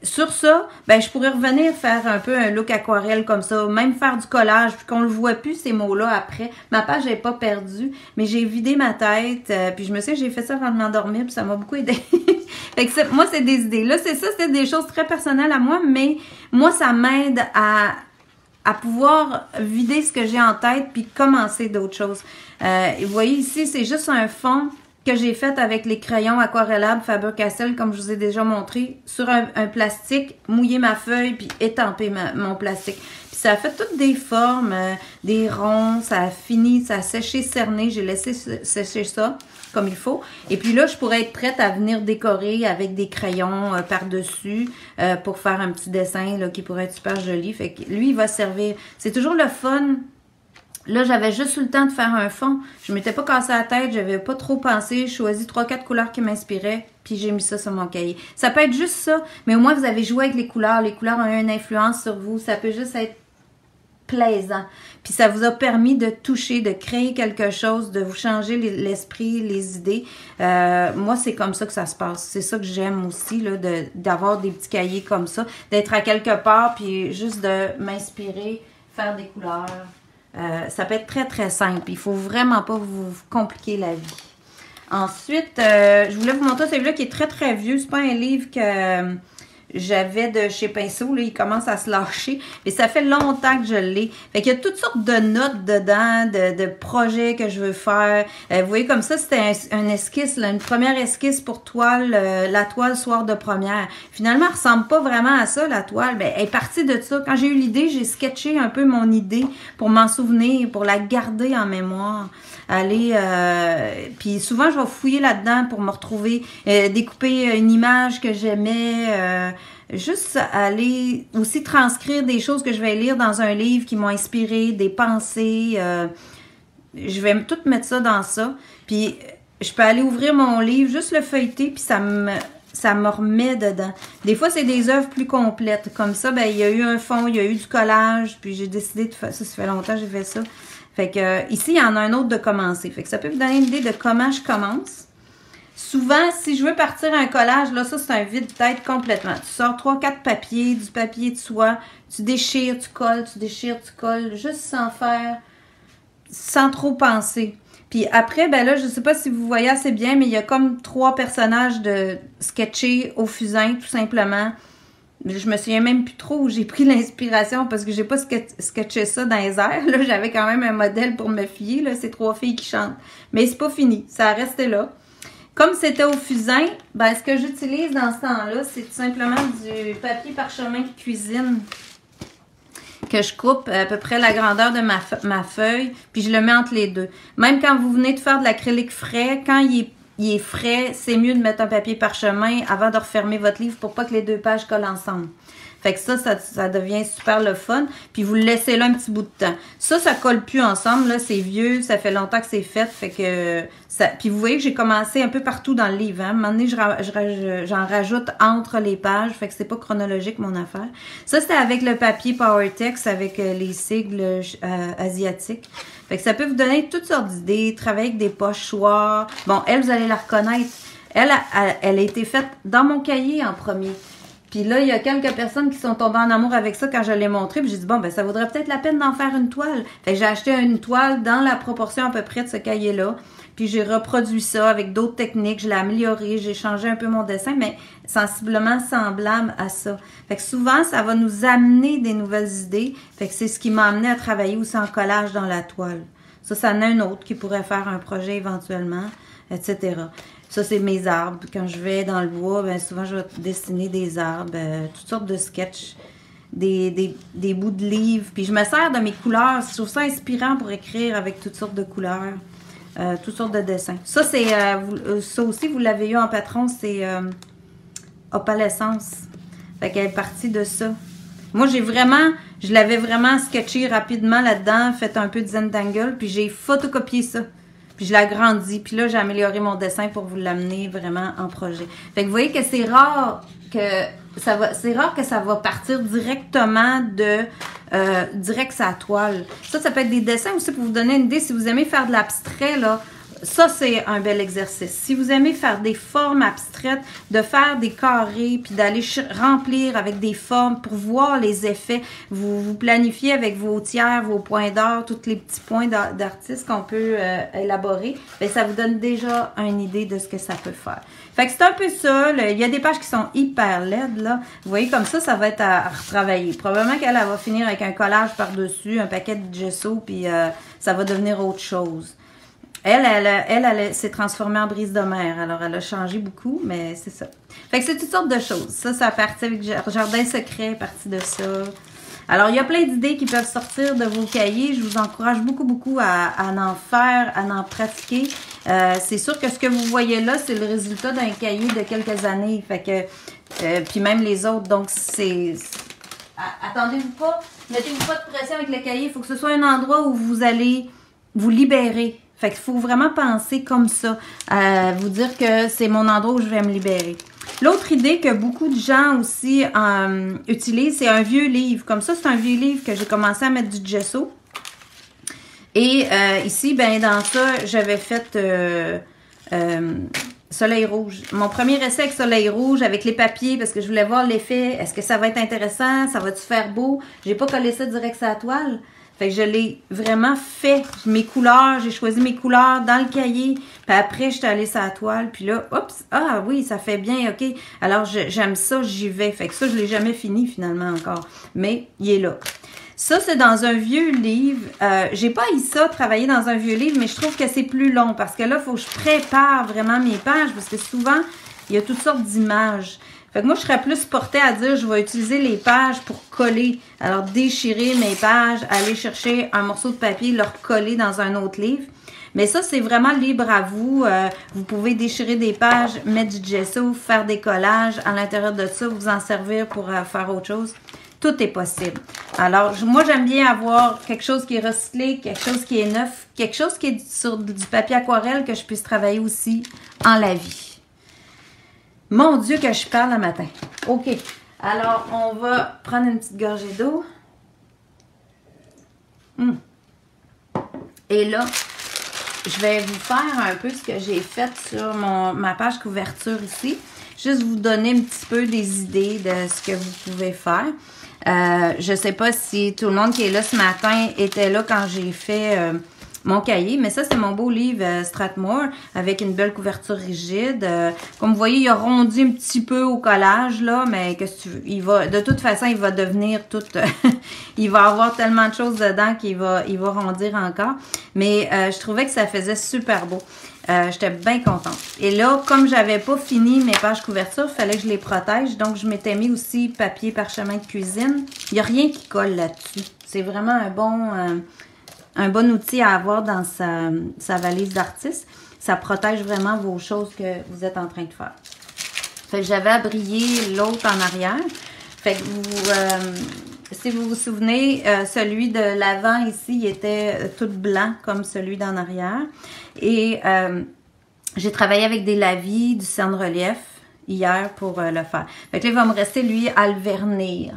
Sur ça, ben je pourrais revenir faire un peu un look aquarelle comme ça, même faire du collage, puis qu'on le voit plus ces mots-là après. Ma page n'est pas perdue, mais j'ai vidé ma tête, puis je me sais, j'ai fait ça avant de m'endormir, puis ça m'a beaucoup aidé. Fait que moi, c'est des idées. Là, c'est des choses très personnelles à moi, mais moi, ça m'aide à pouvoir vider ce que j'ai en tête, puis commencer d'autres choses. Vous voyez ici, c'est juste un fond que j'ai fait avec les crayons aquarellables Faber-Castell, comme je vous ai déjà montré, sur un plastique, mouiller ma feuille, puis étamper mon plastique. Puis ça a fait toutes des formes, des ronds, ça a fini, ça a séché, cerné, j'ai laissé sécher ça comme il faut. Et puis là, je pourrais être prête à venir décorer avec des crayons par-dessus pour faire un petit dessin là, qui pourrait être super joli. Fait que lui, il va servir. C'est toujours le fun. Là, j'avais juste eu le temps de faire un fond. Je m'étais pas cassé la tête, j'avais pas trop pensé. J'ai choisi 3-4 couleurs qui m'inspiraient, puis j'ai mis ça sur mon cahier. Ça peut être juste ça, mais au moins vous avez joué avec les couleurs. Les couleurs ont eu une influence sur vous. Ça peut juste être plaisant. Puis ça vous a permis de toucher, de créer quelque chose, de vous changer l'esprit, les idées. Moi, c'est comme ça que ça se passe. C'est ça que j'aime aussi, là, d'avoir des petits cahiers comme ça, d'être à quelque part, puis juste de m'inspirer, faire des couleurs. Ça peut être très, très simple. Il ne faut vraiment pas vous compliquer la vie. Ensuite, je voulais vous montrer celui-là qui est très, très vieux. C'est pas un livre que j'avais de chez Pinceau, là, il commence à se lâcher. Et ça fait longtemps que je l'ai. Fait qu'il y a toutes sortes de notes dedans, de projets que je veux faire. Vous voyez, comme ça, c'était un esquisse, là, une première esquisse pour toile, la toile soir de première. Finalement, elle ressemble pas vraiment à ça, la toile. Ben, elle est partie de ça. Quand j'ai eu l'idée, j'ai sketché un peu mon idée pour m'en souvenir, pour la garder en mémoire. Aller, puis souvent, je vais fouiller là-dedans pour me retrouver, découper une image que j'aimais, juste aller aussi transcrire des choses que je vais lire dans un livre qui m'ont inspiré, des pensées. Je vais tout mettre ça dans ça. Puis je peux aller ouvrir mon livre, juste le feuilleter, puis ça me remet dedans. Des fois, c'est des œuvres plus complètes. Comme ça, ben il y a eu un fond, il y a eu du collage, puis j'ai décidé de faire ça. Ça fait longtemps que j'ai fait ça. Fait que ici, il y en a un autre de commencer. Fait que ça peut vous donner une idée de comment je commence. Souvent, si je veux partir un collage, là, ça, c'est un vide-tête complètement. Tu sors 3-4 papiers, du papier de soie, tu déchires, tu colles, juste sans trop penser. Puis après, ben là, je sais pas si vous voyez assez bien, mais il y a comme 3 personnages de sketchés au fusain, tout simplement. Je me souviens même plus trop où j'ai pris l'inspiration parce que j'ai pas sketché ça dans les airs. Là, j'avais quand même un modèle pour me fier, là, ces 3 filles qui chantent. Mais c'est pas fini, ça a resté là. Comme c'était au fusain, ben ce que j'utilise dans ce temps-là, c'est tout simplement du papier parchemin de cuisine que je coupe à peu près la grandeur de ma feuille, puis je le mets entre les deux. Même quand vous venez de faire de l'acrylique frais, quand il est frais, c'est mieux de mettre un papier parchemin avant de refermer votre livre pour pas que les 2 pages collent ensemble. Fait que ça devient super le fun. Puis vous le laissez là un petit bout de temps. Ça colle plus ensemble. Là, c'est vieux, ça fait longtemps que c'est fait. Fait que ça. Puis vous voyez que j'ai commencé un peu partout dans le livre. Hein. À un moment donné, j'en rajoute entre les pages. Fait que c'est pas chronologique mon affaire. Ça, c'était avec le papier PowerTex, avec les sigles asiatiques. Fait que ça peut vous donner toutes sortes d'idées. Travailler avec des pochoirs. Bon, elle, vous allez la reconnaître. Elle a été faite dans mon cahier en premier. Puis là, il y a quelques personnes qui sont tombées en amour avec ça quand je l'ai montré. Puis j'ai dit, bon, ben ça vaudrait peut-être la peine d'en faire une toile. Fait que j'ai acheté une toile dans la proportion à peu près de ce cahier-là. Puis j'ai reproduit ça avec d'autres techniques. Je l'ai amélioré, j'ai changé un peu mon dessin, mais sensiblement semblable à ça. Fait que souvent, ça va nous amener des nouvelles idées. Fait que c'est ce qui m'a amené à travailler aussi en collage dans la toile. Ça en a un autre qui pourrait faire un projet éventuellement, etc. Ça, c'est mes arbres. Quand je vais dans le bois, ben souvent, je vais dessiner des arbres, toutes sortes de sketchs, des bouts de livres. Puis je me sers de mes couleurs. Je trouve ça inspirant pour écrire avec toutes sortes de couleurs, toutes sortes de dessins. Ça, c'est ça aussi, vous l'avez eu en patron, c'est opalescence. Fait qu'elle est partie de ça. Moi, je l'avais vraiment sketché rapidement là-dedans, fait un peu de Zentangle, puis j'ai photocopié ça. Puis je l'ai agrandi. Puis là, j'ai amélioré mon dessin pour vous l'amener vraiment en projet. Fait que vous voyez que c'est rare que ça va partir directement direct sur la toile. Ça peut être des dessins aussi pour vous donner une idée. Si vous aimez faire de l'abstrait, là, ça, c'est un bel exercice. Si vous aimez faire des formes abstraites, de faire des carrés, puis d'aller remplir avec des formes pour voir les effets, vous planifiez avec vos tiers, vos points d'or, tous les petits points d'artiste qu'on peut élaborer, bien, ça vous donne déjà une idée de ce que ça peut faire. Fait que c'est un peu ça. Il y a des pages qui sont hyper laides, là. Vous voyez, comme ça va être à retravailler. Probablement qu'elle va finir avec un collage par-dessus, un paquet de gesso, puis ça va devenir autre chose. Elle s'est transformée en brise de mer. Alors, elle a changé beaucoup, mais c'est ça. Fait que c'est toutes sortes de choses. Ça a parti avec Jardin Secret, parti de ça. Alors, il y a plein d'idées qui peuvent sortir de vos cahiers. Je vous encourage beaucoup à en faire, à en pratiquer. C'est sûr que ce que vous voyez là, c'est le résultat d'un cahier de quelques années. Fait que, puis même les autres. Donc, c'est... Attendez-vous pas, mettez-vous pas de pression avec le cahier. Il faut que ce soit un endroit où vous allez vous libérer. Fait qu'il faut vraiment penser comme ça, vous dire que c'est mon endroit où je vais me libérer. L'autre idée que beaucoup de gens aussi utilisent, c'est un vieux livre. Comme ça, c'est un vieux livre que j'ai commencé à mettre du gesso. Et ici, ben dans ça, j'avais fait Soleil Rouge. Mon premier essai avec Soleil Rouge, avec les papiers, parce que je voulais voir l'effet. Est-ce que ça va être intéressant? Ça va-tu faire beau? J'ai pas collé ça direct sur la toile. Fait que je l'ai vraiment fait. Mes couleurs, j'ai choisi mes couleurs dans le cahier. Puis après, je suis allée sur la toile. Puis là, oups, ah oui, ça fait bien, OK. Alors, j'aime ça, j'y vais. Fait que ça, je l'ai jamais fini finalement encore. Mais il est là. Ça, c'est dans un vieux livre. J'ai pas eu ça, travailler dans un vieux livre, mais je trouve que c'est plus long parce que là, il faut que je prépare vraiment mes pages parce que souvent, il y a toutes sortes d'images. Fait que moi, je serais plus portée à dire, je vais utiliser les pages pour coller. Alors, déchirer mes pages, aller chercher un morceau de papier, le recoller dans un autre livre. Mais ça, c'est vraiment libre à vous. Vous pouvez déchirer des pages, mettre du gesso, faire des collages. À l'intérieur de ça, vous en servir pour faire autre chose. Tout est possible. Alors, moi, j'aime bien avoir quelque chose qui est recyclé, quelque chose qui est neuf, quelque chose qui est sur du papier aquarelle que je puisse travailler aussi en la vie. Mon Dieu que je parle le matin. OK. Alors, on va prendre une petite gorgée d'eau. Et là, je vais vous faire un peu ce que j'ai fait sur ma page couverture ici. Juste vous donner un petit peu des idées de ce que vous pouvez faire. Je sais pas si tout le monde qui est là ce matin était là quand j'ai fait mon cahier, mais ça, c'est mon beau livre Strathmore avec une belle couverture rigide. Comme vous voyez, il a rondi un petit peu au collage, là, mais qu'est-ce que tu veux? Il va, de toute façon, il va devenir tout... il va avoir tellement de choses dedans qu'il va rondir encore. Mais je trouvais que ça faisait super beau. J'étais bien contente. Et là, comme j'avais pas fini mes pages couverture, il fallait que je les protège. Donc, je m'étais mis aussi papier parchemin de cuisine. Il n'y a rien qui colle là-dessus. C'est vraiment un bon outil à avoir dans sa valise d'artiste. Ça protège vraiment vos choses que vous êtes en train de faire. Fait que j'avais abrié l'autre en arrière. Fait que si vous vous souvenez, celui de l'avant ici, il était tout blanc comme celui d'en arrière. Et j'ai travaillé avec des lavis, du cerne-relief hier pour le faire. Fait que là, il va me rester, lui, à le vernir.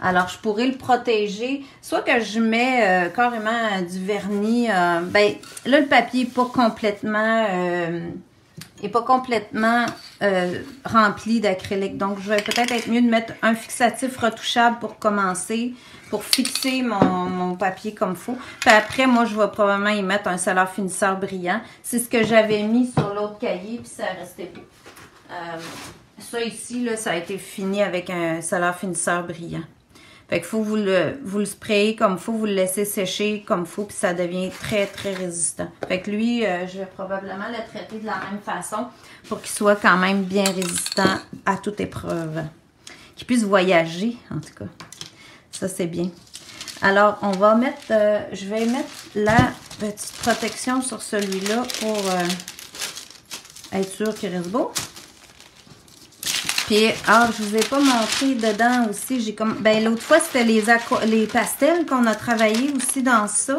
Alors, je pourrais le protéger. Soit que je mets carrément du vernis. Ben, là, le papier n'est pas complètement rempli d'acrylique. Donc, je vais peut-être être mieux de mettre un fixatif retouchable pour commencer, pour fixer mon papier comme il faut. Puis après, moi, je vais probablement y mettre un soleur finisseur brillant. C'est ce que j'avais mis sur l'autre cahier, puis ça restait beau. Ça ici, là, ça a été fini avec un soleur finisseur brillant. Fait qu'il faut vous le sprayez comme il faut, vous le laissez sécher comme il faut, puis ça devient très, très résistant. Fait que lui, je vais probablement le traiter de la même façon pour qu'il soit quand même bien résistant à toute épreuve. Qu'il puisse voyager, en tout cas. Ça, c'est bien. Alors, on va mettre, je vais mettre la petite protection sur celui-là pour être sûr qu'il reste beau. Puis, je vous ai pas montré dedans aussi. J'ai comme, ben l'autre fois, c'était les pastels qu'on a travaillé aussi dans ça.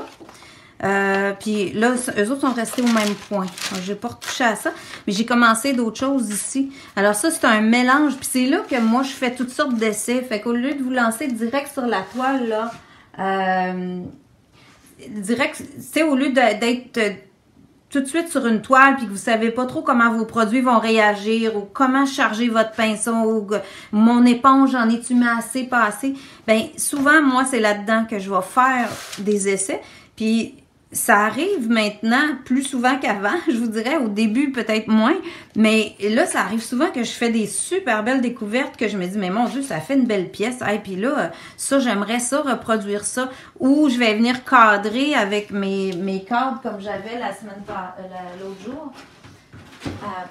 Puis là, eux autres sont restés au même point. J'ai pas retouché à ça. Mais j'ai commencé d'autres choses ici. Alors ça, c'est un mélange. Puis c'est là que moi, je fais toutes sortes d'essais. Fait qu'au lieu de vous lancer direct sur la toile, là, direct, tu sais, au lieu d'être tout de suite sur une toile puis que vous savez pas trop comment vos produits vont réagir ou comment charger votre pinceau ou mon éponge, en es-tu mis assez, pas assez? Ben souvent, moi, c'est là-dedans que je vais faire des essais. Puis ça arrive maintenant plus souvent qu'avant, je vous dirais, au début peut-être moins, mais là, ça arrive souvent que je fais des super belles découvertes que je me dis, mais mon Dieu, ça fait une belle pièce, et puis là, ça, j'aimerais ça, reproduire ça, ou je vais venir cadrer avec mes cadres comme j'avais l'autre jour.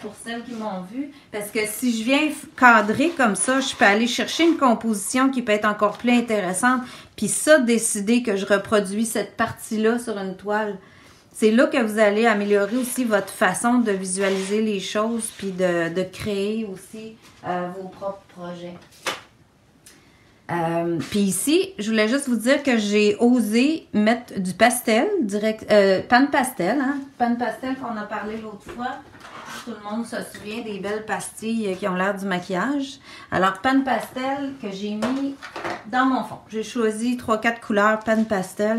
Pour celles qui m'ont vu, parce que si je viens cadrer comme ça, je peux aller chercher une composition qui peut être encore plus intéressante, puis ça, décider que je reproduis cette partie-là sur une toile. C'est là que vous allez améliorer aussi votre façon de visualiser les choses, puis de créer aussi vos propres projets. Puis ici, je voulais juste vous dire que j'ai osé mettre du pastel, pan pastel, hein, pan pastel qu'on a parlé l'autre fois. Tout le monde se souvient des belles pastilles qui ont l'air du maquillage. Alors, pan pastel que j'ai mis dans mon fond. J'ai choisi 3-4 couleurs pan pastel.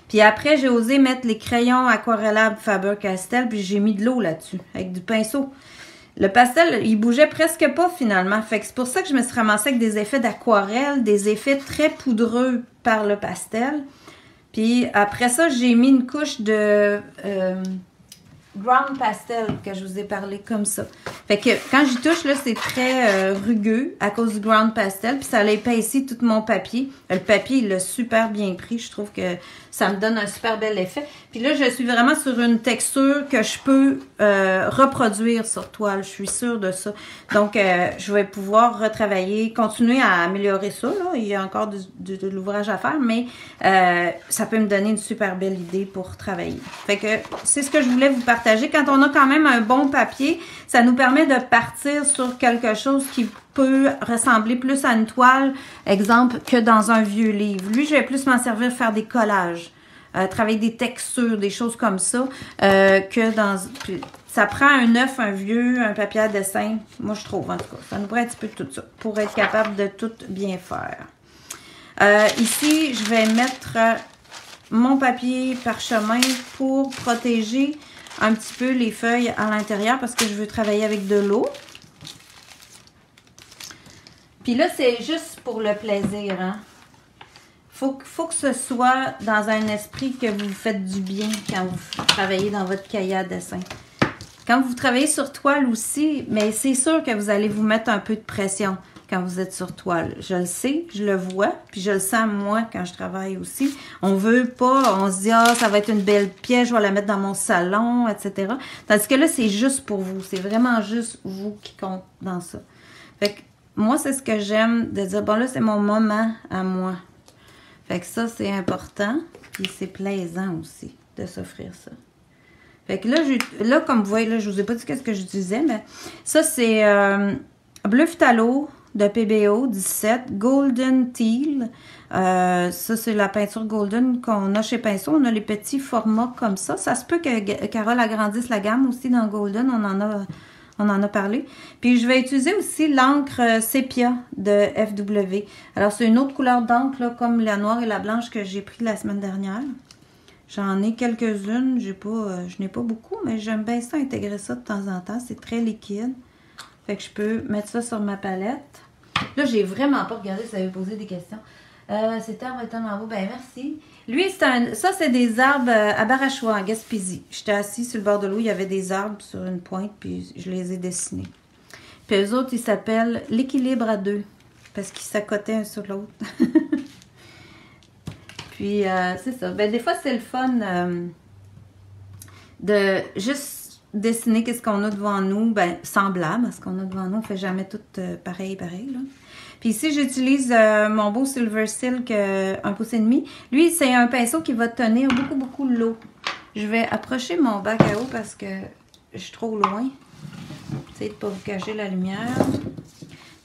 Puis après, j'ai osé mettre les crayons aquarellables Faber-Castell, puis j'ai mis de l'eau là-dessus, avec du pinceau. Le pastel, il bougeait presque pas finalement. Fait que c'est pour ça que je me suis ramassée avec des effets d'aquarelle, des effets très poudreux par le pastel. Puis après ça, j'ai mis une couche de Ground Pastel que je vous ai parlé comme ça. Fait que quand j'y touche, là, c'est très rugueux à cause du Ground Pastel. Puis ça l'épaissit tout mon papier. Le papier, il l'a super bien pris. Je trouve que ça me donne un super bel effet. Puis là, je suis vraiment sur une texture que je peux reproduire sur toile. Je suis sûre de ça. Donc, je vais pouvoir retravailler, continuer à améliorer ça. Là. Il y a encore de l'ouvrage à faire, mais ça peut me donner une super belle idée pour travailler. Fait que c'est ce que je voulais vous partager. Quand on a quand même un bon papier, ça nous permet de partir sur quelque chose qui peut ressembler plus à une toile, exemple, que dans un vieux livre. Lui, je vais plus m'en servir faire des collages, travailler des textures, des choses comme ça, que dans... Ça prend un neuf, un vieux, un papier à dessin, moi je trouve en tout cas. Ça nous prend un petit peu de tout ça pour être capable de tout bien faire. Ici, je vais mettre mon papier parchemin pour protéger un petit peu les feuilles à l'intérieur parce que je veux travailler avec de l'eau. Puis là, c'est juste pour le plaisir, hein. Faut que ce soit dans un esprit que vous faites du bien quand vous travaillez dans votre cahier à dessin. Quand vous travaillez sur toile aussi, mais c'est sûr que vous allez vous mettre un peu de pression quand vous êtes sur toile. Je le sais, je le vois, puis je le sens moi quand je travaille aussi. On veut pas, on se dit « Ah, ça va être une belle pièce, je vais la mettre dans mon salon, etc. » Tandis que là, c'est juste pour vous. C'est vraiment juste vous qui compte dans ça. Fait que moi, c'est ce que j'aime de dire « Bon, là, c'est mon moment à moi. » Fait que ça, c'est important. Puis c'est plaisant aussi de s'offrir ça. Fait que là, comme vous voyez, là, je vous ai pas dit qu'est-ce que j'utilisais, mais ça, c'est bleu phthalo de PBO 17, Golden Teal. Ça, c'est la peinture Golden qu'on a chez Pinceau. On a les petits formats comme ça. Ça se peut que Carole agrandisse la gamme aussi dans Golden. On en a parlé. Puis, je vais utiliser aussi l'encre Sépia de FW. Alors, c'est une autre couleur d'encre, comme la noire et la blanche que j'ai pris la semaine dernière. J'en ai quelques-unes. Je n'ai pas beaucoup, mais j'aime bien ça, intégrer ça de temps en temps. C'est très liquide. Fait que je peux mettre ça sur ma palette. Là, j'ai vraiment pas regardé si vous avez posé des questions. Cet arbre est tellement beau. Ben, merci. Lui, ça, c'est des arbres à Barachois, en Gaspésie. J'étais assise sur le bord de l'eau. Il y avait des arbres sur une pointe, puis je les ai dessinés. Puis eux autres, ils s'appellent l'équilibre à deux, parce qu'ils s'accotaient un sur l'autre. Puis, c'est ça. Ben, des fois, c'est le fun de juste dessiner qu'est-ce qu'on a devant nous. Ben, semblable à ce qu'on a devant nous. On ne fait jamais tout pareil, là. Puis ici, j'utilise mon beau Silver Silk 1,5 pouce. Lui, c'est un pinceau qui va tenir beaucoup l'eau. Je vais approcher mon bac à eau parce que je suis trop loin. Essayez de ne pas vous cacher la lumière.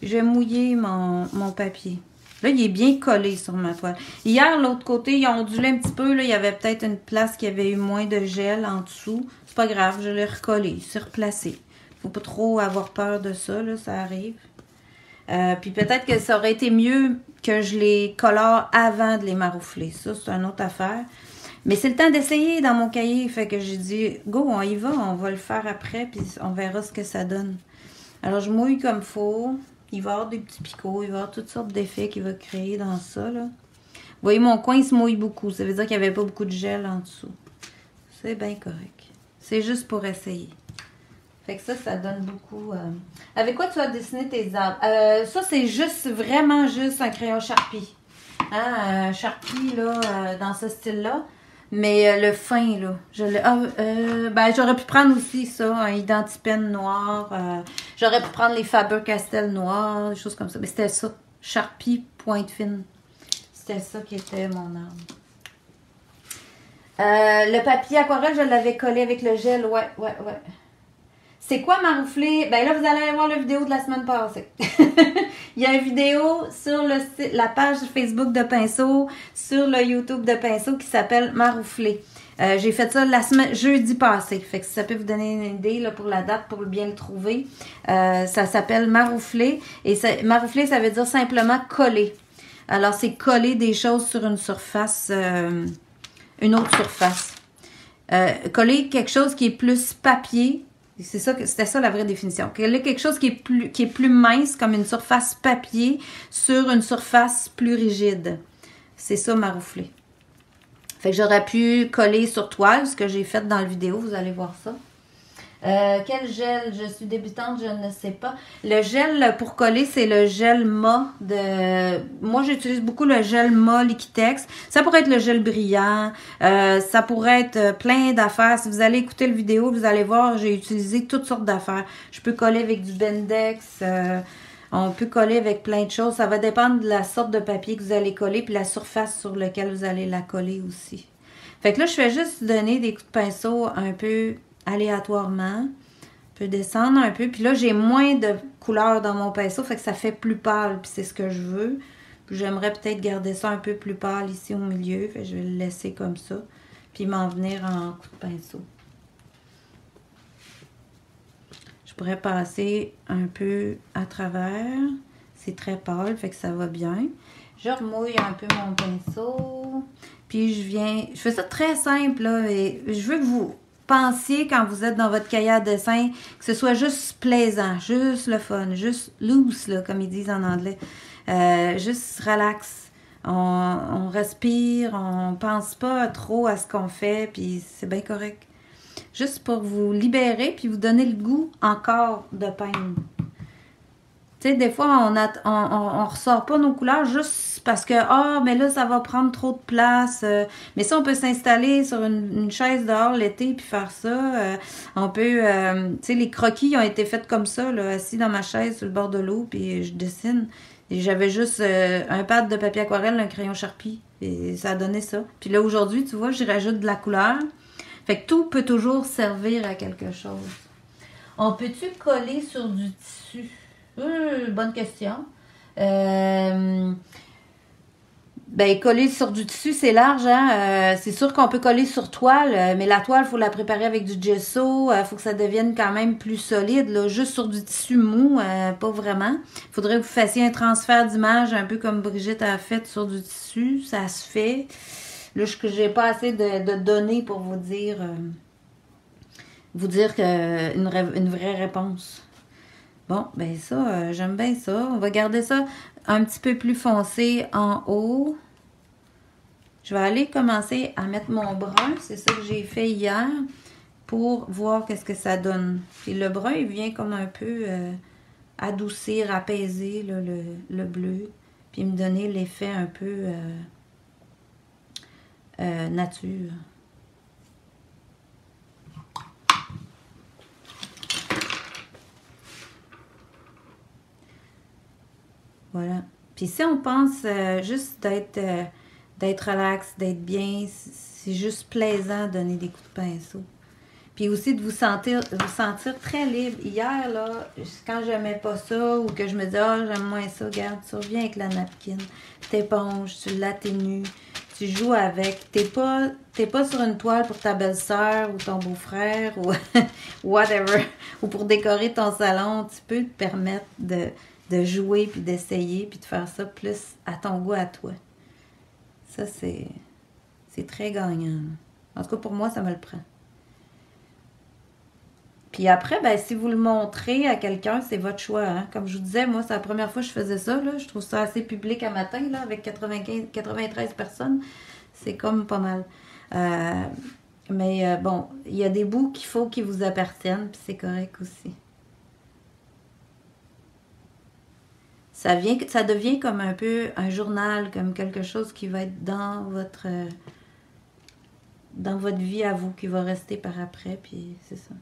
Puis je vais mouiller mon papier. Là, il est bien collé sur ma toile. Hier, l'autre côté, il a ondulé un petit peu. Là, il y avait peut-être une place qui avait eu moins de gel en dessous. C'est pas grave, je l'ai recollé, c'est replacé. Faut pas trop avoir peur de ça, là, ça arrive. Puis peut-être que ça aurait été mieux que je les colore avant de les maroufler. Ça, c'est une autre affaire. Mais c'est le temps d'essayer dans mon cahier. Fait que j'ai dit, go, on y va, on va le faire après, puis on verra ce que ça donne. Alors, je mouille comme il faut. Il va y avoir des petits picots, il va y avoir toutes sortes d'effets qu'il va créer dans ça, là. Vous voyez, mon coin, il se mouille beaucoup. Ça veut dire qu'il n'y avait pas beaucoup de gel en dessous. C'est bien correct. C'est juste pour essayer. Fait que ça donne beaucoup... Avec quoi tu vas dessiner tes arbres? Ça, c'est juste, vraiment juste un crayon Sharpie. Hein, Sharpie, là, dans ce style-là. Mais le fin, là. Ben, j'aurais pu prendre aussi ça, un Identipen noir. J'aurais pu prendre les Faber-Castell noirs, des choses comme ça. Mais c'était ça. Sharpie pointe fine. C'était ça qui était mon arbre. Le papier aquarelle, je l'avais collé avec le gel. Ouais. C'est quoi maroufler? Ben là, vous allez voir la vidéo de la semaine passée. Il y a une vidéo sur la page Facebook de Pinceau, sur le YouTube de Pinceau qui s'appelle Maroufler. J'ai fait ça jeudi passé. Fait que ça peut vous donner une idée là, pour la date, pour bien le trouver. Ça s'appelle Maroufler. Et maroufler, ça veut dire simplement coller. Alors, c'est coller des choses sur une surface, une autre surface. Coller quelque chose qui est plus papier. C'était ça la vraie définition. Quelque chose qui est plus mince, comme une surface papier, sur une surface plus rigide. C'est ça, maroufler. Fait que j'aurais pu coller sur toile, ce que j'ai fait dans la vidéo, vous allez voir ça. Quel gel? Je suis débutante, je ne sais pas. Le gel pour coller, c'est le gel Ma de... Moi, j'utilise beaucoup le gel Ma Liquitex. Ça pourrait être le gel brillant. Ça pourrait être plein d'affaires. Si vous allez écouter la vidéo, vous allez voir, j'ai utilisé toutes sortes d'affaires. Je peux coller avec du Bendex. On peut coller avec plein de choses. Ça va dépendre de la sorte de papier que vous allez coller puis la surface sur laquelle vous allez la coller aussi. Fait que là, je fais juste donner des coups de pinceau un peu aléatoirement. Je peux descendre un peu. Puis là, j'ai moins de couleurs dans mon pinceau. Fait que ça fait plus pâle. Puis c'est ce que je veux. Puis j'aimerais peut-être garder ça un peu plus pâle ici au milieu. Fait que je vais le laisser comme ça. Puis m'en venir en coup de pinceau. Je pourrais passer un peu à travers. C'est très pâle. Fait que ça va bien. Je remouille un peu mon pinceau. Puis je fais ça très simple là. Et je veux que vous pensiez quand vous êtes dans votre cahier à dessin que ce soit juste plaisant, juste le fun, juste loose là, comme ils disent en anglais. Juste relax. On respire, on pense pas trop à ce qu'on fait, puis c'est bien correct. Juste pour vous libérer, puis vous donner le goût encore de peindre. Tu sais, des fois, on ressort pas nos couleurs juste parce que, mais là, ça va prendre trop de place. Mais ça, on peut s'installer sur une chaise dehors l'été puis faire ça. On peut, tu sais, les croquis ont été faits comme ça, là, assis dans ma chaise sur le bord de l'eau, puis je dessine. Et j'avais juste un pad de papier aquarelle, un crayon Sharpie, et ça a donné ça. Puis là, aujourd'hui, tu vois, j'y rajoute de la couleur. Fait que tout peut toujours servir à quelque chose. On peut-tu coller sur du tissu? Bonne question. Ben, coller sur du tissu, c'est large, hein? C'est sûr qu'on peut coller sur toile, mais la toile, il faut la préparer avec du gesso. Il faut que ça devienne quand même plus solide, là. Juste sur du tissu mou, pas vraiment. Il faudrait que vous fassiez un transfert d'image, un peu comme Brigitte a fait sur du tissu. Ça se fait. Là, j'ai pas assez de données pour vous dire que une vraie réponse. Bon, ben ça, j'aime bien ça. On va garder ça un petit peu plus foncé en haut. Je vais aller commencer à mettre mon brun. C'est ça que j'ai fait hier pour voir qu'est-ce que ça donne. Puis le brun, il vient comme un peu adoucir, apaiser là, le bleu. Puis me donner l'effet un peu nature. Voilà. Puis si on pense juste d'être relax, d'être bien, c'est juste plaisant de donner des coups de pinceau. Puis aussi de vous sentir très libre. Hier, là, quand j'aimais pas ça ou que je me dis, j'aime moins ça, regarde, tu reviens avec la napkin, t'éponges, tu l'atténues, tu joues avec. T'es pas sur une toile pour ta belle-sœur ou ton beau-frère ou whatever, ou pour décorer ton salon. Tu peux te permettre de jouer, puis d'essayer, puis de faire ça plus à ton goût, à toi. Ça, c'est très gagnant. En tout cas, pour moi, ça me le prend. Puis après, ben, si vous le montrez à quelqu'un, c'est votre choix. Hein? Comme je vous disais, moi, c'est la première fois que je faisais ça. Là. Je trouve ça assez public à matin, là, avec 93 personnes. C'est comme pas mal. Mais bon, il y a des bouts qu'il faut qu'ils vous appartiennent, puis c'est correct aussi. Ça devient comme un peu un journal, comme quelque chose qui va être dans votre vie à vous, qui va rester par après, puis c'est ça.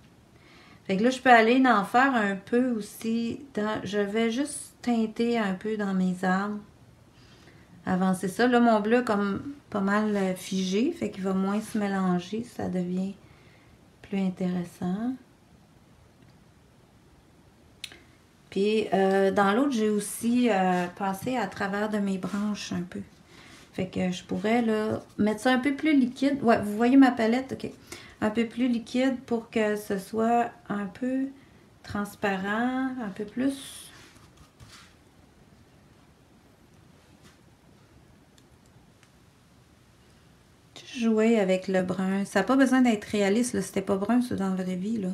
Fait que là, je peux aller en faire un peu aussi. Je vais juste teinter un peu dans mes arbres. Avancer ça. Là, mon bleu comme pas mal figé, fait qu'il va moins se mélanger. Ça devient plus intéressant. Puis, dans l'autre, j'ai aussi passé à travers de mes branches un peu. Fait que je pourrais, là, mettre ça un peu plus liquide. Ouais, vous voyez ma palette? OK. Un peu plus liquide pour que ce soit un peu transparent, un peu plus. Jouer avec le brun. Ça n'a pas besoin d'être réaliste, là. C'était pas brun, c'est dans la vraie vie, là.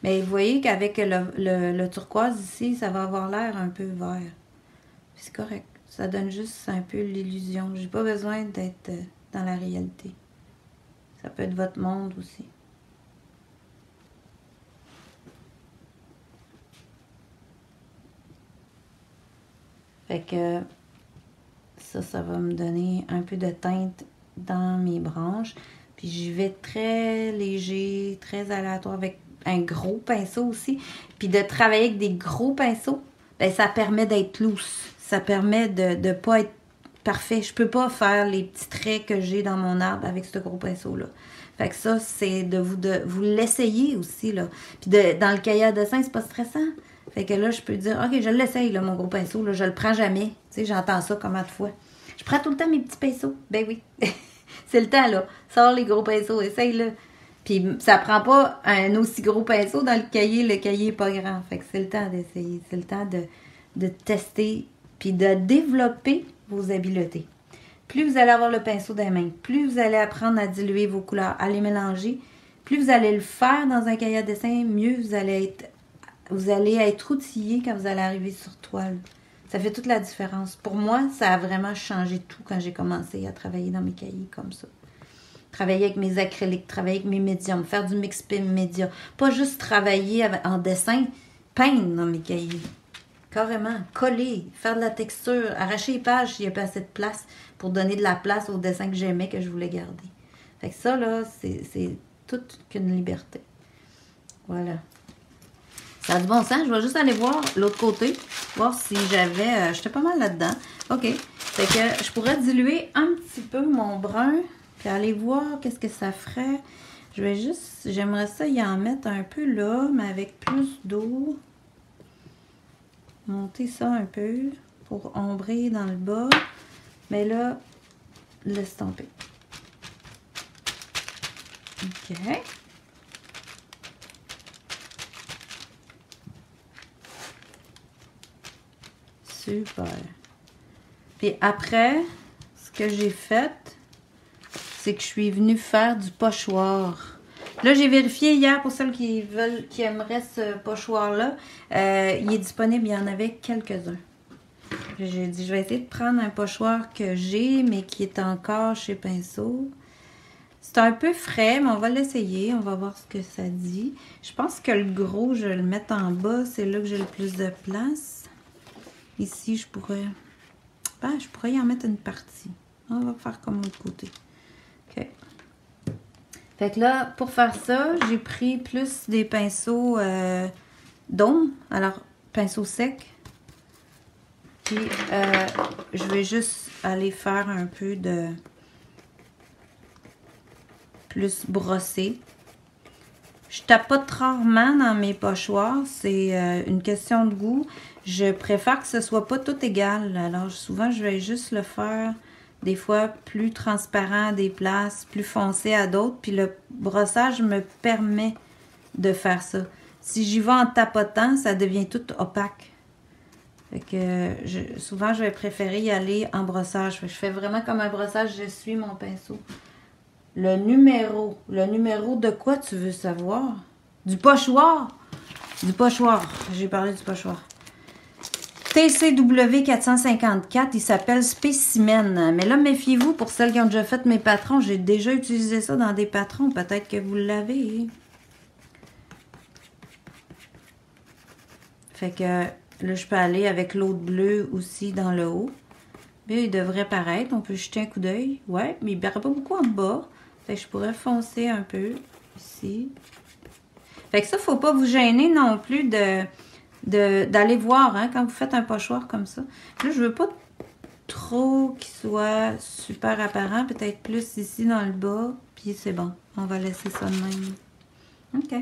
Mais vous voyez qu'avec le turquoise ici, ça va avoir l'air un peu vert. C'est correct. Ça donne juste un peu l'illusion. J'ai pas besoin d'être dans la réalité. Ça peut être votre monde aussi. Fait que ça va me donner un peu de teinte dans mes branches. Puis j'y vais très léger, très aléatoire avec un gros pinceau aussi. Puis de travailler avec des gros pinceaux, ben ça permet d'être loose. Ça permet de ne pas être parfait. Je peux pas faire les petits traits que j'ai dans mon arbre avec ce gros pinceau-là. Fait que ça, c'est de vous l'essayer aussi, là. Puis dans le cahier à dessin, c'est pas stressant. Fait que là, je peux dire, OK, je l'essaye, là, mon gros pinceau, là, je le prends jamais. Tu sais, j'entends ça combien de fois. Je prends tout le temps mes petits pinceaux. Ben oui. C'est le temps, là. Sors les gros pinceaux, essaye-le. Puis ça prend pas un aussi gros pinceau dans le cahier est pas grand. Fait que c'est le temps d'essayer. C'est le temps de tester puis de développer vos habiletés. Plus vous allez avoir le pinceau dans les mains, plus vous allez apprendre à diluer vos couleurs, à les mélanger, plus vous allez le faire dans un cahier à dessin, mieux vous allez être outillé quand vous allez arriver sur toile. Ça fait toute la différence. Pour moi, ça a vraiment changé tout quand j'ai commencé à travailler dans mes cahiers comme ça. Travailler avec mes acryliques, travailler avec mes médiums, faire du mix média. Pas juste travailler en dessin, peindre dans mes cahiers. Carrément, coller, faire de la texture, arracher les pages s'il n'y a pas assez de place pour donner de la place au dessin que j'aimais, que je voulais garder. Fait que ça, là, c'est toute qu'une liberté. Voilà. Ça a du bon sens. Je vais juste aller voir l'autre côté. Voir si j'avais... j'étais pas mal là-dedans. OK. Fait que je pourrais diluer un petit peu mon brun. Puis aller voir qu'est-ce que ça ferait. Je vais juste... J'aimerais ça y en mettre un peu là, mais avec plus d'eau. Monter ça un peu pour ombrer dans le bas. Mais là, laisse tomber. OK. Super. Puis après, ce que j'ai fait, c'est que je suis venue faire du pochoir. Là, j'ai vérifié hier pour celles qui aimeraient ce pochoir-là. Il est disponible, il y en avait quelques-uns. J'ai dit, je vais essayer de prendre un pochoir que j'ai, mais qui est encore chez Pinceau. C'est un peu frais, mais on va l'essayer. On va voir ce que ça dit. Je pense que le gros, je vais le mettre en bas. C'est là que j'ai le plus de place. Ici, je pourrais y en mettre une partie. On va faire comme l'autre côté. OK. Fait que là, pour faire ça, j'ai pris plus des pinceaux d'ombre. Alors, pinceau sec. Puis, je vais juste aller faire un peu de plus brossé. Je tapote rarement dans mes pochoirs. C'est une question de goût. Je préfère que ce soit pas tout égal. Alors, souvent, je vais juste le faire des fois plus transparent à des places, plus foncé à d'autres. Puis le brossage me permet de faire ça. Si j'y vais en tapotant, ça devient tout opaque. Fait que souvent, je vais préférer y aller en brossage. Fait que je fais vraiment comme un brossage, je suis mon pinceau. Le numéro de quoi tu veux savoir? Du pochoir. Du pochoir. J'ai parlé du pochoir. TCW 454, il s'appelle Spécimen. Mais là, méfiez-vous, pour celles qui ont déjà fait mes patrons, j'ai déjà utilisé ça dans des patrons. Peut-être que vous l'avez. Fait que là, je peux aller avec l'autre bleu aussi dans le haut. Bien, il devrait paraître. On peut jeter un coup d'œil. Ouais, mais il ne paraît pas beaucoup en bas. Fait que je pourrais foncer un peu ici. Fait que ça, faut pas vous gêner non plus d'aller voir hein, quand vous faites un pochoir comme ça. Là, je veux pas trop qu'il soit super apparent. Peut-être plus ici dans le bas. Puis c'est bon. On va laisser ça de même. OK.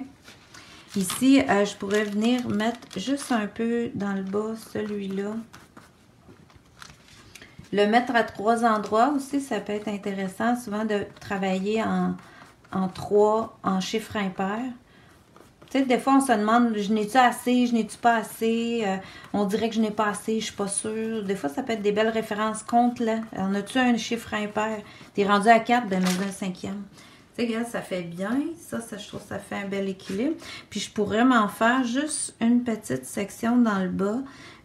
Ici, je pourrais venir mettre juste un peu dans le bas, celui-là. Le mettre à 3 endroits aussi, ça peut être intéressant. Souvent de travailler en 3, en chiffre impair. Tu sais, des fois, on se demande, je n'ai-tu assez, je n'ai-tu pas assez? On dirait que je n'ai pas assez, je suis pas sûre. Des fois, ça peut être des belles références. Compte-là. On a-tu un chiffre impair? T'es rendu à 4, ben mais un 5e. Tu sais, regarde, ça fait bien. Ça, je trouve que ça fait un bel équilibre. Puis, je pourrais m'en faire juste une petite section dans le bas,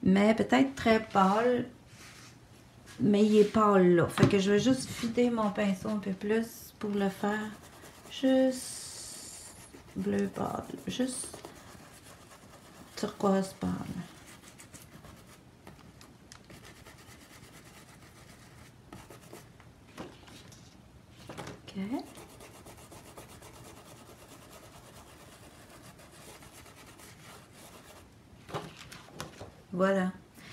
mais peut-être très pâle. Mais il est pâle là. Fait que je vais juste fitter mon pinceau un peu plus pour le faire juste bleu pâle, juste turquoise pâle. OK. Voilà.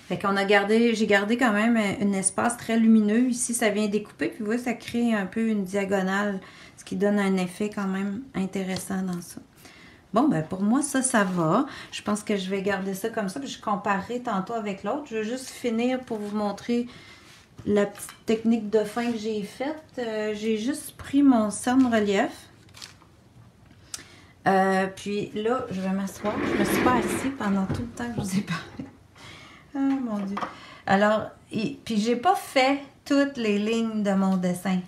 Fait qu'on a gardé, j'ai gardé quand même un espace très lumineux. Ici, ça vient découper, puis vous voyez, ça crée un peu une diagonale, ce qui donne un effet quand même intéressant dans ça. Bon, ben pour moi, ça va. Je pense que je vais garder ça comme ça, puis je comparerai tantôt avec l'autre. Je veux juste finir pour vous montrer la petite technique de fin que j'ai faite. J'ai juste pris mon cerne relief. Puis là, je vais m'asseoir. Je me suis pas assise pendant tout le temps que je vous ai parlé. Oh mon Dieu. Alors, puis j'ai pas fait toutes les lignes de mon dessin.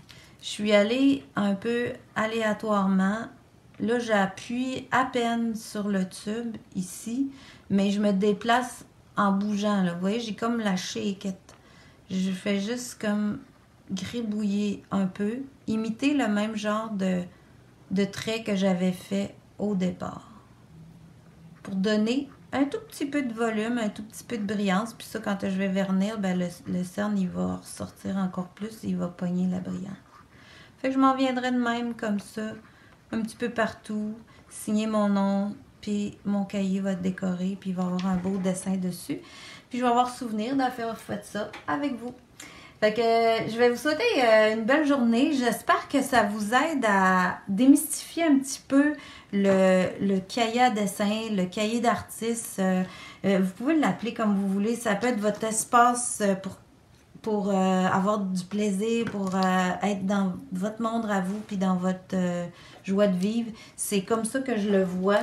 Je suis allée un peu aléatoirement. Là, j'appuie à peine sur le tube ici, mais je me déplace en bougeant. Là. Vous voyez, j'ai comme la shakeette. Je fais juste comme gribouiller un peu, imiter le même genre de trait que j'avais fait au départ. Pour donner un tout petit peu de volume, un tout petit peu de brillance. Puis ça, quand je vais vernir, ben le cerne, il va ressortir encore plus. Il va pogner la brillance. Fait que je m'en viendrai de même, comme ça, un petit peu partout. Signer mon nom, puis mon cahier va être décoré, puis il va avoir un beau dessin dessus. Puis je vais avoir souvenir d'avoir fait ça avec vous. Fait que je vais vous souhaiter une belle journée. J'espère que ça vous aide à démystifier un petit peu le cahier à dessin, le cahier d'artiste. Vous pouvez l'appeler comme vous voulez. Ça peut être votre espace pour avoir du plaisir, pour être dans votre monde à vous, puis dans votre joie de vivre. C'est comme ça que je le vois.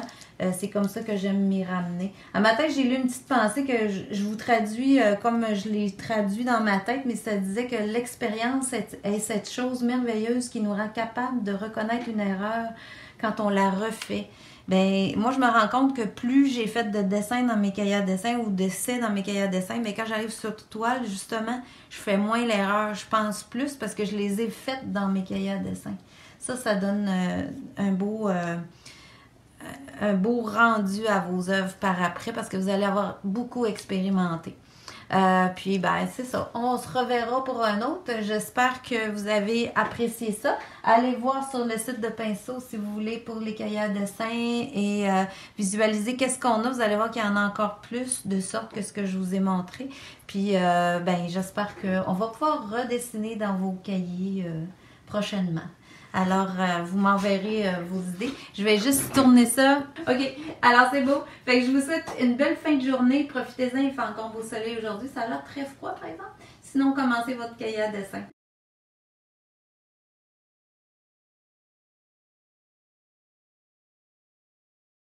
C'est comme ça que j'aime m'y ramener. Un matin, j'ai lu une petite pensée que je vous traduis comme je l'ai traduit dans ma tête, mais ça disait que l'expérience est cette chose merveilleuse qui nous rend capable de reconnaître une erreur quand on la refait. Ben, moi, je me rends compte que plus j'ai fait de dessins dans mes cahiers à dessin ou d'essais dans mes cahiers à dessin, mais quand j'arrive sur toile, justement, je fais moins l'erreur. Je pense plus parce que je les ai faites dans mes cahiers à dessin. Ça donne un beau rendu à vos œuvres par après parce que vous allez avoir beaucoup expérimenté. Puis, ben, c'est ça. On se reverra pour un autre. J'espère que vous avez apprécié ça. Allez voir sur le site de Pinceau si vous voulez pour les cahiers à dessin et visualiser qu'est-ce qu'on a. Vous allez voir qu'il y en a encore plus de sorte que ce que je vous ai montré. Puis, ben, j'espère qu'on va pouvoir redessiner dans vos cahiers prochainement. Alors, vous m'enverrez vos idées. Je vais juste tourner ça. OK. Alors, c'est beau. Fait que je vous souhaite une belle fin de journée. Profitez-en. Il fait encore beau soleil aujourd'hui. Ça a l'air très froid, par exemple. Sinon, commencez votre cahier à dessin.